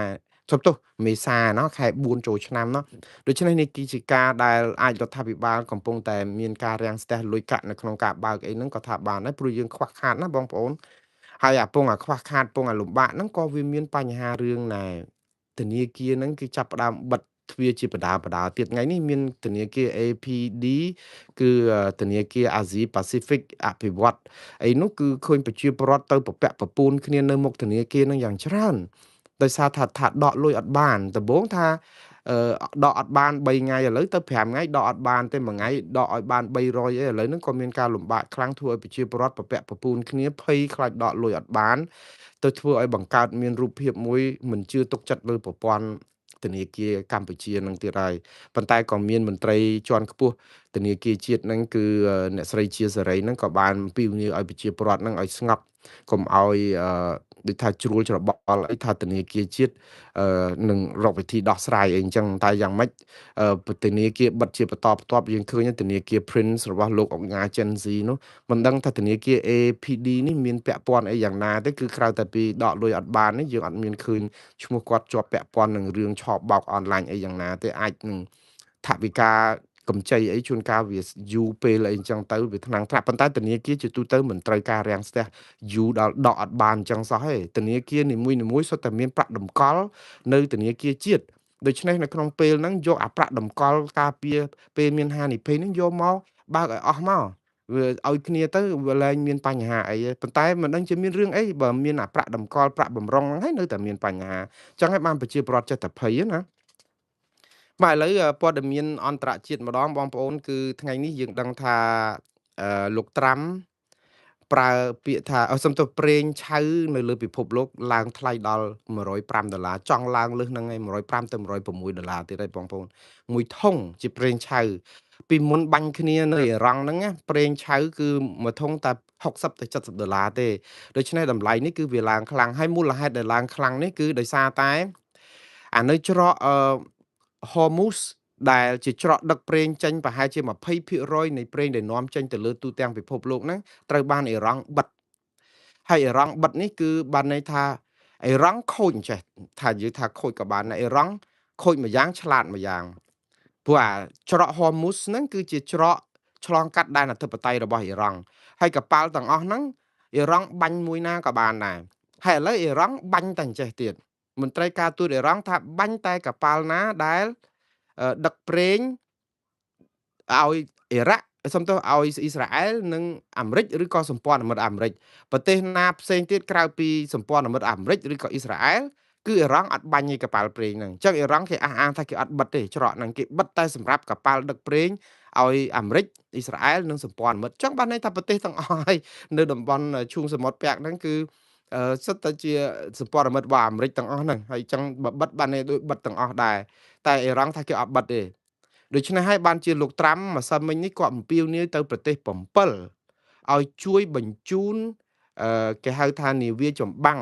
ចុះទោះមេសាណោះខែ4ចូលឆ្នាំណោះដូច្នេះនេះគឺជាការដែលអាចរដ្ឋាភិបាលកំពុងតែមានការរាំងស្ទះលុយកាក់នៅក្នុងការបើកអីហ្នឹងក៏ថាបានដែរព្រោះយើងខ្វះខាតណាបងប្អូនហើយអាពងអាខ្វះខាតពងអាលំបាកហ្នឹងក៏វាមានបញ្ហារឿងណែធនាគារហ្នឹងគឺចាប់ផ្ដើមបិទទ្វារជាបដាទៀតថ្ងៃនេះមានធនាគារ APD គឺធនាគារអាស៊ីប៉ាស៊ីហ្វិកអភិវឌ្ឍអីនោះគឺឃើញប្រជាពលរដ្ឋទៅពពាក់ពពូនគ្នានៅមុខធនាគារហ្នឹងយ៉ាងច្រើនដោយសារថាដកលុយអត់បានដំបូងថាដកអត់បាន3ថ្ងៃឥឡូវទៅ5ថ្ងៃដកអត់បានទេមួយថ្ងៃដកឲ្យបាន300អីឥឡូវហ្នឹងក៏មានការលំបាកខ្លាំងធ្វើឲ្យប្រជាពលរដ្ឋពពាក់ពពូនគ្នាភ័យខ្លាចដកលុយអត់បានទៅធ្វើឲ្យបង្កើតមានរូបភាពមួយមិនជឿទុកចិត្តលើប្រព័ន្ធធនាគារកម្ពុជានឹងទៀតហើយប៉ុន្តែក៏មានមន្ត្រីជាន់ខ្ពស់ធនាគារជាតិហ្នឹងគឺអ្នកស្រីជាសេរីហ្នឹងក៏បានអំពាវនាវឲ្យប្រជាពលរដ្ឋហ្នឹងឲ្យស្ងប់កុំឲ្យ ដូចថាជ្រួលច្របល់អីថាធនាគារជាតិនឹងរកវិធីដោះស្រាយអីអញ្ចឹងតែយ៉ាងម៉េចធនាគារបិទជាបន្តបន្ទាប់យើងឃើញធនាគារ Prince របស់លោកអង្គការ Gen Z នោះមិនដឹងថាធនាគារ APD នេះមានពាក់ព័ន្ធអីយ៉ាងណាទេគឺក្រៅតែពីដកលុយអត់បាននេះយើងអត់មានឃើញឈ្មោះគាត់ជាប់ពាក់ព័ន្ធនឹងរឿងឆបោកអនឡាញអីយ៉ាងណាទេអាចនឹងថវិកាកម្ចីអីជួនកាលវាយូរពេលអីអញ្ចឹងទៅវាថ្នាំងថ្នាក់ប៉ុន្តែធនាគារជាទូទៅមិនត្រូវការរាំងស្ទះយូរដល់ដកអត់បានអញ្ចឹងសោះទេធនាគារនីមួយៗសុទ្ធតែមានប្រាក់តម្កល់នៅធនាគារជាតិដូច្នេះនៅក្នុងពេលហ្នឹងយកអាប្រាក់តម្កល់ការពារពេលមានហានិភ័យហ្នឹងយកមកបើកឲ្យអស់មកវាឲ្យគ្នាទៅវាលែងមានបញ្ហាអីទេប៉ុន្តែមិនដឹងជាមានរឿងអីបើមានអាប្រាក់តម្កល់ប្រាក់បំរុងហ្នឹងហើយនៅតែមានបញ្ហាអញ្ចឹងហើយបានប្រជាពលរដ្ឋចេះតែភ័យណាបាទឥឡូវព័ត៌មានអន្តរជាតិម្ដងបងប្អូនគឺថ្ងៃនេះយើងដឹងថាលោកត្រាំប្រើពាក្យថាសំទោសប្រេងឆៅនៅលើពិភពលោកឡើងថ្លៃដល់$105ចង់ឡើងលើសហ្នឹងឯង105ទៅ$106ទៀតហើយបងប្អូនមួយធុងជាប្រេងឆៅពីមុនបាញ់គ្នានៅអ៊ីរ៉ង់ហ្នឹងណាប្រេងឆៅគឺមួយធុងតែ$60ទៅ$70ទេដូច្នេះតម្លៃនេះគឺវាឡើងខ្លាំងហើយមូលហេតុដែលឡើងខ្លាំងនេះគឺដោយសារតែអានៅច្រកHormuz ដែលជាច្រកដឹកប្រេងចេញប្រហែលជា20%នៃប្រេងដែលនាំចេញទៅលើទូទាំងពិភពលោកហ្នឹងត្រូវបានអ៊ីរ៉ង់បិទហើយអ៊ីរ៉ង់បិទនេះគឺបានន័យថាអ៊ីរ៉ង់ខូចអញ្ចេះថានិយាយថាខូចក៏បានដែរអ៊ីរ៉ង់ខូចម្យ៉ាងឆ្លាតម្យ៉ាងព្រោះអាច្រក Hormuz ហ្នឹងគឺជាច្រកឆ្លងកាត់ដែនអធិបតេយ្យរបស់អ៊ីរ៉ង់ហើយកប៉ាល់ទាំងអស់ហ្នឹងអ៊ីរ៉ង់បាញ់មួយណាក៏បានដែរហើយឥឡូវអ៊ីរ៉ង់បាញ់តែអញ្ចេះទៀតមន្ត្រីការទូតអ៊ីរ៉ង់ថាបាញ់តែកប៉ាល់ណាដែលដឹកប្រេងឲ្យអ៊ីរ៉ាក់សុំទោសឲ្យអ៊ីស្រាអែលនិងអាមេរិកឬក៏សម្ព័ន្ធមិត្តអាមេរិកប្រទេសណាផ្សេងទៀតក្រៅពីសម្ព័ន្ធមិត្តអាមេរិកឬក៏អ៊ីស្រាអែលគឺអ៊ីរ៉ង់អត់បាញ់ឯកប៉ាល់ប្រេងហ្នឹងអញ្ចឹងអ៊ីរ៉ង់គេអះអាងថាគេអត់បិទទេច្រកហ្នឹងគេបិទតែសម្រាប់កប៉ាល់ដឹកប្រេងឲ្យអាមេរិកអ៊ីស្រាអែលនិងសម្ព័ន្ធមិត្តអញ្ចឹងបានន័យថាប្រទេសទាំងអស់ហើយនៅតំបន់ឈូងសមុទ្រពាក់ហ្នឹងគឺសុទ្ធតែជាសម្ព័ន្ធមិត្តរបស់អាមេរិកទាំងអស់ហ្នឹងហើយអញ្ចឹងបើបិទបានន័យដូចបិទទាំងអស់ដែរតែអ៊ីរ៉ង់ថាគេអត់បិទទេដូច្នេះហើយបានជាលោកត្រាំម្សិលមិញនេះគាត់អំពាវនាវទៅប្រទេស7ឲ្យជួយបញ្ជូនគេហៅថានាវាចម្បាំង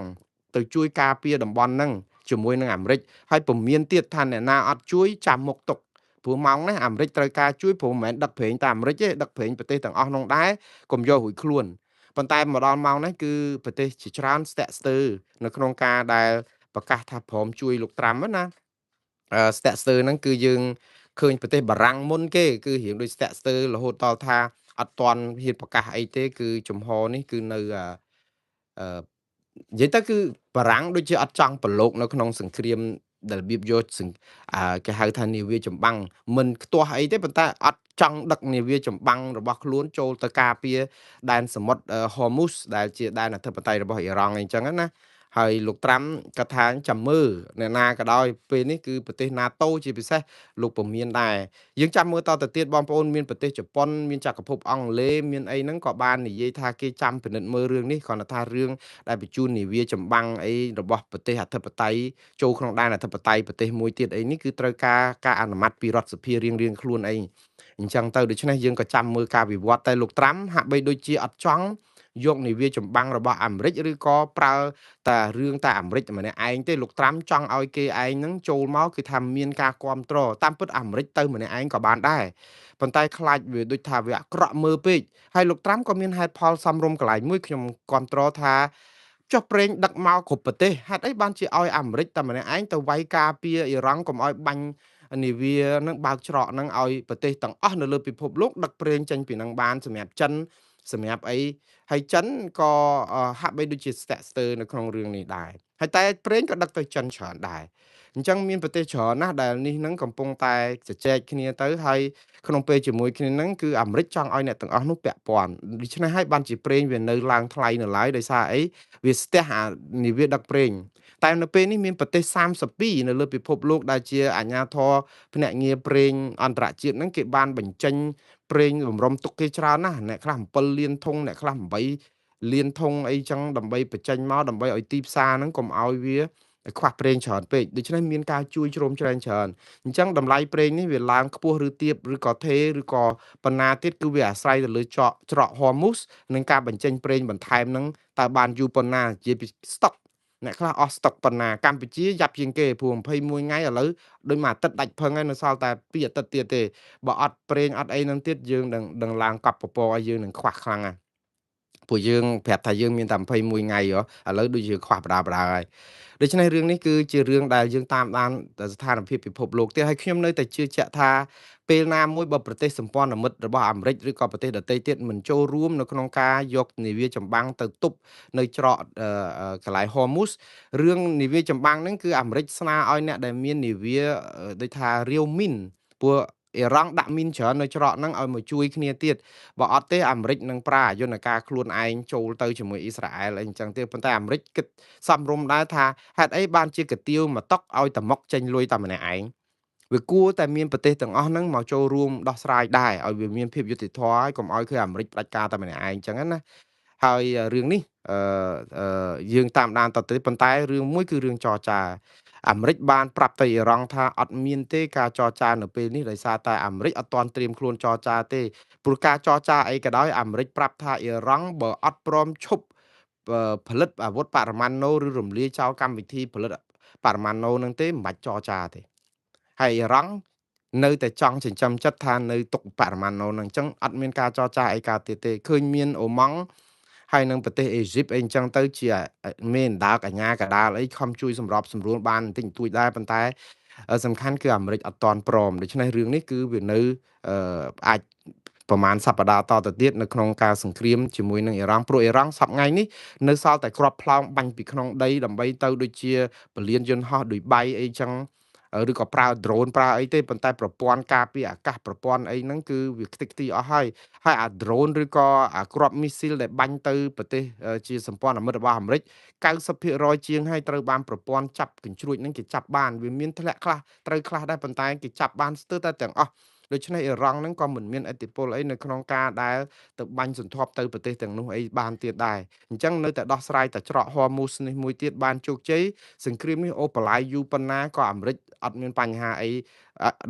ទៅជួយការពារតំបន់ហ្នឹងជាមួយនឹងអាមេរិកហើយពុំមានទៀតថាអ្នកណាអត់ជួយចាំមុខទុកព្រោះម៉ោងនេះអាមេរិកត្រូវការជួយព្រោះមិនមែនដឹកប្រេងតែអាមេរិកទេដឹកប្រេងប្រទេសទាំងអស់នោះដែរកុំយករួចខ្លួនប៉ុន្តែមកដល់ម៉ោងនេះគឺប្រទេសជាច្រើនស្ទាក់ស្ទើរនៅក្នុងការដែលប្រកាសថាព្រមជួយលោកត្រាំណាស្ទាក់ស្ទើរហ្នឹងគឺយើងឃើញប្រទេសបារាំងមុនគេគឺរៀងដូចស្ទាក់ស្ទើររហូតដល់ថាអត់ទាន់ហ៊ានប្រកាសអីទេគឺជំហរនេះគឺនៅអឺនិយាយទៅគឺបារាំងដូចជាអត់ចង់ប្រឡូកនៅក្នុងសង្គ្រាមដែលរបៀបយកគេហៅថានាវាចម្បាំងមិនខ្ទាស់អីទេប៉ុន្តែអត់ចង់ដឹកនាវាចម្បាំងរបស់ខ្លួនចូលទៅការពារដែនសមុទ្រHormuz ដែលជាដែនអធិបតេយ្យរបស់អ៊ីរ៉ង់អីចឹងណាហើយលោកត្រាំគាត់ថាចាំមើលអ្នកណាក៏ដោយពេលនេះគឺប្រទេស NATO ជាពិសេសលោកពុំមានដែរយើងចាំមើលតទៅទៀតបងប្អូនមានប្រទេសជប៉ុនមានចក្រភពអង់គ្លេសមានអីហ្នឹងក៏បាននិយាយថាគេចាំពិនិត្យមើលរឿងនេះគ្រាន់តែថារឿងដែលបញ្ជូននាវាចម្បាំងអីរបស់ប្រទេសអធិបតេយ្យចូលក្នុងដែនអធិបតេយ្យប្រទេសមួយទៀតអីនេះគឺត្រូវការអនុម័តពីរដ្ឋសភារៀងៗខ្លួនអីអញ្ចឹងទៅដូច្នេះយើងក៏ចាំមើលការវិវត្តតែលោកត្រាំហាក់បីដូចជាអត់ចង់យកនាវាចម្បាំងរបស់អាមេរិកឬក៏ប្រើតែរឿងតែអាមេរិកម្នាក់ឯងទេលោកត្រាំចង់ឲ្យគេឯងហ្នឹងចូលមកគឺថាមានការគ្រប់គ្រងតាមពិតអាមេរិកទៅម្នាក់ឯងក៏បានដែរប៉ុន្តែខ្លាចវាដូចថាវាអាក្រក់មើលពេកហើយលោកត្រាំក៏មានហេតុផលសំរុំកន្លែងមួយខ្ញុំគ្រប់គ្រងថាចុះប្រេងដឹកមកគ្រប់ប្រទេសហេតុអីបានជាឲ្យអាមេរិកតែម្នាក់ឯងទៅវាយការពារអ៊ីរ៉ង់កុំឲ្យបាញ់នាវានឹងបើកច្រកនឹងឲ្យប្រទេសទាំងអស់នៅលើពិភពលោកដឹកប្រេងចេញពីនឹងបានសម្រាប់ចិនសម្រាប់អីហើយចិនក៏ហាក់បីដូចជាស្ទាក់ស្ទើរនៅក្នុងរឿងនេះដែរហើយតែប្រេងក៏ដឹកទៅចិនច្រើនដែរអញ្ចឹងមានប្រទេសច្រើនណាស់ដែលនេះនឹងកំពុងតែជជែកគ្នាទៅហើយក្នុងពេលជាមួយគ្នានឹងគឺអាមេរិកចង់ឲ្យអ្នកទាំងអស់នោះពាក់ព័ន្ធដូច្នេះហើយបានជាប្រេងវានៅឡើងថ្លៃនៅឡើយដោយសារអីវាស្ទះអានាវាដឹកប្រេងតែនៅពេលនេះមានប្រទេស32នៅលើពិភពលោកដែលជាអាជ្ញាធរភ្នាក់ងារប្រេងអន្តរជាតិហ្នឹងគេបានបញ្ចេញប្រេងបំរុំទុកគេច្រើនណាស់អ្នកខ្លះ7លានធុងអ្នកខ្លះ8លានធុងអីចឹងដើម្បីបញ្ចេញមកដើម្បីឲ្យទីផ្សារហ្នឹងកុំឲ្យវាខ្វះប្រេងច្រើនពេកដូច្នេះមានការជួយជ្រោមជ្រែងច្រើនអញ្ចឹងតម្លៃប្រេងនេះវាឡើងខ្ពស់ឬទាបឬក៏ថេរឬក៏បណ្ណាទៀតគឺវាអាស្រ័យទៅលើច្រក Hormuz និងការបញ្ចេញប្រេងបន្ថែមហ្នឹងតើបានយូរប៉ុណ្ណានិយាយពី stock អ្នកខ្លះអស់ស្តុកប៉ុណ្ណាកម្ពុជាយ៉ាប់ជាងគេព្រោះ21ថ្ងៃឥឡូវដូចមួយអាទិត្យដាច់ផឹងហើយនៅសល់តែ2អាទិត្យទៀតទេបើអត់ប្រេងអត់អីហ្នឹងទៀតយើងនឹងឡើងកប់ពពកឲ្យយើងនឹងខ្វះខ្លាំងណាស់ ពួកយើងប្រាប់ថាយើងមានតែ21ថ្ងៃហ៎ឥឡូវដូចយើងខ្វះបដាហើយដូច្នេះរឿងនេះគឺជារឿងដែលយើងតាមដានស្ថានភាពពិភពលោកទៀតហើយខ្ញុំនៅតែជឿជាក់ថាពេលណាមួយបើប្រទេសសម្ព័ន្ធមិត្តរបស់អាមេរិកឬក៏ប្រទេសដទៃទៀតមិនចូលរួមនៅក្នុងការយកនាវាចម្បាំងទៅទប់នៅច្រកកន្លែង Hormuz រឿងនាវាចម្បាំងហ្នឹងគឺអាមេរិកស្នើឲ្យអ្នកដែលមាននាវាដូចថារាវមីនពួកអ៊ីរ៉ង់ដាក់មីនច្រើននៅច្រកហ្នឹងឲ្យមកជួយគ្នាទៀត បើអត់ទេអាមេរិកនឹងប្រើយន្តការខ្លួនឯងចូលទៅជាមួយអ៊ីស្រាអែលអីអញ្ចឹងទេប៉ុន្តែអាមេរិកគិតសមរម្យដែរថាហេតុអីបានជាកាទៀវមកតុកឲ្យតែមកចេញលុយតែម្នាក់ឯងវាគួរតែមានប្រទេសទាំងអស់ហ្នឹងមកចូលរួមដោះស្រាយដែរឲ្យវាមានភាពយុត្តិធម៌ហើយកុំឲ្យគឺអាមេរិកផ្ដាច់ការតែម្នាក់ឯងអញ្ចឹងណាហើយរឿងនេះយើងតាមដានតទៅប៉ុន្តែរឿងមួយគឺរឿងចរចាអាមេរិកបានប្រាប់ទៅអ៊ីរ៉ង់ថាអត់មានទេការចរចានៅពេលនេះដោយសារតែអាមេរិកអត់ទាន់ត្រៀមខ្លួនចរចាទេព្រោះការចរចាអីក៏ដោយអាមេរិកប្រាប់ថាអ៊ីរ៉ង់បើអត់ព្រមឈប់ផលិតអាវុធបរមាណូឬរំលាយចោលកម្មវិធីផលិតបរមាណូនឹងទេមិនបាច់ចរចាទេហើយអ៊ីរ៉ង់នៅតែចង់ចិញ្ចឹមចិត្តថានៅទុកបរមាណូនឹងអញ្ចឹងអត់មានការចរចាអីកើតទៀតទេឃើញមានអូម៉ង់ហើយនឹងប្រទេសអេស៊ីបអីអញ្ចឹងទៅជាមេអណ្ដើកអាញាកដាលអីខំជួយសម្របសម្រួលបានបន្តិចបន្តួចដែរប៉ុន្តែសំខាន់គឺអាមេរិកអត់ទាន់ព្រមដូច្នេះរឿងនេះគឺវានៅអាចប្រហែលសប្តាហ៍តទៅទៀតនៅក្នុងការសង្គ្រាមជាមួយនឹងអ៊ីរ៉ង់ព្រោះអ៊ីរ៉ង់សប្តាហ៍ថ្ងៃនេះនៅសល់តែគ្រាប់ផ្លោងបាញ់ពីក្នុងដីដើម្បីទៅដូចជាពលានយន្តហោះដូចបៃអីចឹងឬក៏ប្រើ drone ប្រើអីទេប៉ុន្តែប្រព័ន្ធការពារអាកាសប្រព័ន្ធអីហ្នឹងគឺវាខ្ទេចខ្ទីអស់ហើយអា drone ឬក៏អាគ្រាប់មីស៊ីលដែលបាញ់ទៅប្រទេសជាសម្ព័ន្ធមិត្តរបស់អាមេរិក90%ជាងហើយត្រូវបានប្រព័ន្ធចាប់កញ្ជ្រួចហ្នឹងគេចាប់បានវាមានធ្លាក់ខ្លះត្រូវខ្លះដែរប៉ុន្តែគេចាប់បានស្ទើរតែទាំងអស់ដូច្នេះអ៊ីរ៉ង់ហ្នឹងក៏មិនមានឥទ្ធិពលអីនៅក្នុងការដែលទៅបាញ់សន្ធាប់ទៅប្រទេសទាំងនោះអីបានទៀតដែរអញ្ចឹងនៅតែដោះស្រាយតែច្រក Hormuz នេះមួយទៀតបានជោគជ័យសង្គ្រាមនេះអូបន្លាយយូរប៉ុណ្ណាក៏អាមេរិកអត់មានបញ្ហាអី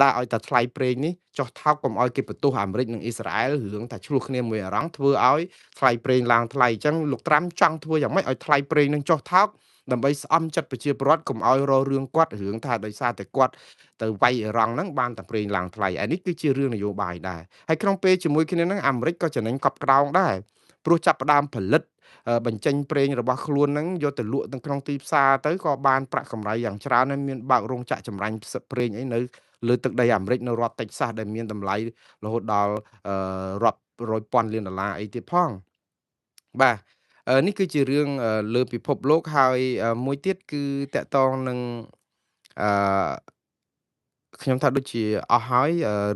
ដាក់ឲ្យតែថ្លៃប្រេងនេះចុះថោកកុំឲ្យគេបន្ទោសអាមេរិកនិងអ៊ីស្រាអែលរឿងតែឆ្លោះគ្នាមួយអារម្មណ៍ធ្វើឲ្យថ្លៃប្រេងឡើងថ្លៃអញ្ចឹងលោកត្រាំចង់ធ្វើយ៉ាងម៉េចឲ្យថ្លៃប្រេងនឹងចុះថោកដើម្បីស្អំចិត្តប្រជាពលរដ្ឋកុំឲ្យរករឿងគាត់រឿងថាដោយសារតែគាត់ទៅវាយអ៊ីរ៉ង់ហ្នឹងបានតែប្រេងឡើងថ្លៃអានេះគឺជារឿងនយោបាយដែរហើយក្នុងពេលជាមួយគ្នាហ្នឹងអាមេរិកក៏ចំណេញកប់ក្រោងដែរព្រោះចាប់ផ្ដើមផលិតបញ្ចេញប្រេងរបស់ខ្លួនហ្នឹងយកទៅលក់នៅក្នុងទីផ្សារទៅក៏បានប្រាក់កម្រៃយ៉ាងច្រើនហើយមានបើករោងចក្រចម្រាញ់ផ្សិតប្រេងអីនៅលើទឹកដីអាមេរិកនៅរដ្ឋតិចសាសដែលមានតម្លៃរហូតដល់រាប់រយពាន់លានដុល្លារអីទៀតផងបាទនេះគឺជារឿងលើពិភពលោកហើយមួយទៀតគឺតកតងនឹងអឺ ខ្ញុំថាដូចជាអស់ហើយ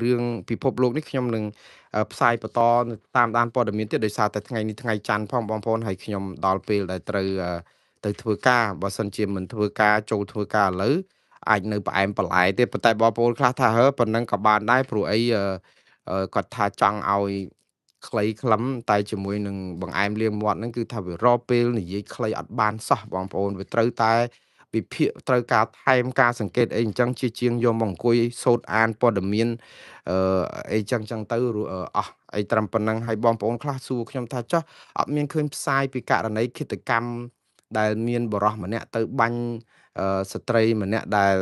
រឿងពិភពលោកនេះខ្ញុំនឹងផ្សាយបន្តតាមដានព័ត៌មានទៀតដោយសារតែថ្ងៃនេះថ្ងៃច័ន្ទផងបងប្អូនហើយខ្ញុំដល់ពេលដែលត្រូវទៅធ្វើការបើសិនជាមិនធ្វើការចូលធ្វើការឥឡូវអាចនៅផ្អែមបន្លែទៀតប៉ុន្តែបងប្អូនខ្លះថាប៉ុណ្ណឹងក៏បានដែរព្រោះអីគាត់ថាចង់ឲ្យខ្លីខ្លឹមតែជាមួយនឹងបង្អែមលាងមាត់ហ្នឹងគឺថាវារកពេលនិយាយខ្លីអត់បានសោះបងប្អូនវាត្រូវតែវិភាគត្រូវការថែមការសង្កេតអីអញ្ចឹងជាជាងយកមកអង្គុយសូត្រអានព័ត៌មានអឺអីចឹងទៅអស់អីត្រឹមប៉ុណ្ណឹងហើយបងប្អូនខ្លះសួរខ្ញុំថាចុះអត់មានឃើញផ្សាយពីករណីឃាតកម្មដែលមានបរិសម្នាក់ទៅបាញ់ស្ត្រីម្នាក់ដែល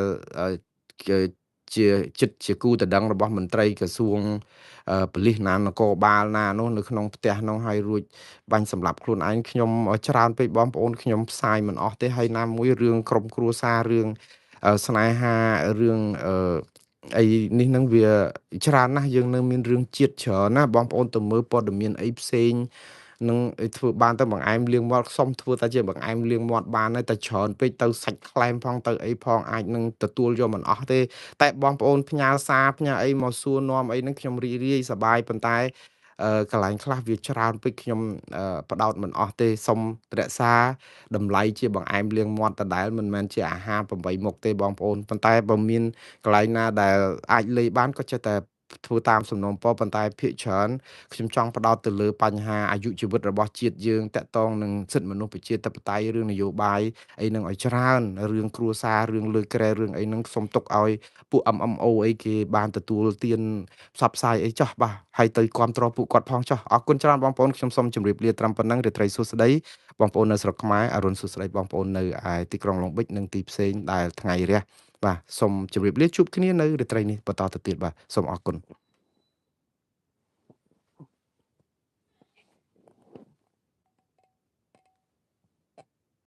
គេជាចិត្តជាគូតដឹងរបស់មន្ត្រីក្រសួងប៉ូលីសណានគរបាលណានោះនៅក្នុងផ្ទះនោះហើយរួចបាញ់សម្លាប់ខ្លួនឯងខ្ញុំច្រើនពេកបងប្អូនខ្ញុំផ្សាយមិនអស់ទេហើយណាមួយរឿងក្រុមគ្រួសាររឿងស្នេហារឿងអីនេះនឹងវាច្រើនណាស់យើងនៅមានរឿងជាតិច្រើនណាបងប្អូនទៅមើលព័ត៌មានអីផ្សេងនឹងធ្វើបានទៅបង្អែមលាងមាត់សុំធ្វើតែជាបង្អែមលាងមាត់បានហើយតែច្រើនពេកទៅសាច់ខ្លែមផងទៅអីផងអាចនឹងទទួលយកមិនអស់ទេតែបងប្អូនផ្ញើសារផ្ញើអីមកសួរនាំអីហ្នឹងខ្ញុំរីករាយសប្បាយប៉ុន្តែកន្លែងខ្លះវាច្រើនពេកខ្ញុំផ្ដោតមិនអស់ទេសុំរក្សាតម្លៃជាបង្អែមលាងមាត់ដដែលមិនមែនជាអាហារ8មុខទេបងប្អូនប៉ុន្តែបើមានកន្លែងណាដែលអាចលេីបានក៏ចេះតែ ធ្វើតាមសំណូមពរប៉ុន្តែភាគច្រើនខ្ញុំចង់ផ្ដោតទៅលើបញ្ហាអាយុជីវិតរបស់ជាតិយើងតាក់ទងនឹងសិទ្ធិមនុស្សប្រជាធិបតេយ្យរឿងនយោបាយអីហ្នឹងឲ្យច្រើនរឿងគ្រួសាររឿងលើក្រែរឿងអីហ្នឹងសូមទុកឲ្យពួក MMO អីគេបានទទួលទានផ្សព្វផ្សាយអីចោះបាទហើយទៅគាំទ្រពួកគាត់ផងចុះអរគុណច្រើនបងប្អូនខ្ញុំសូមជម្រាបលាត្រឹមប៉ុណ្ណឹងរាត្រីសួស្ដីបងប្អូននៅស្រុកខ្មែរអរុនសួស្ដីបងប្អូននៅឯទីក្រុងឡុងប៊ិចនិងទីផ្សេងដែលថ្ងៃរះបាទសូមជម្រាបលាជួបគ្នានៅរាត្រីនេះបន្តទៅទៀតបាទសូមអរគុណ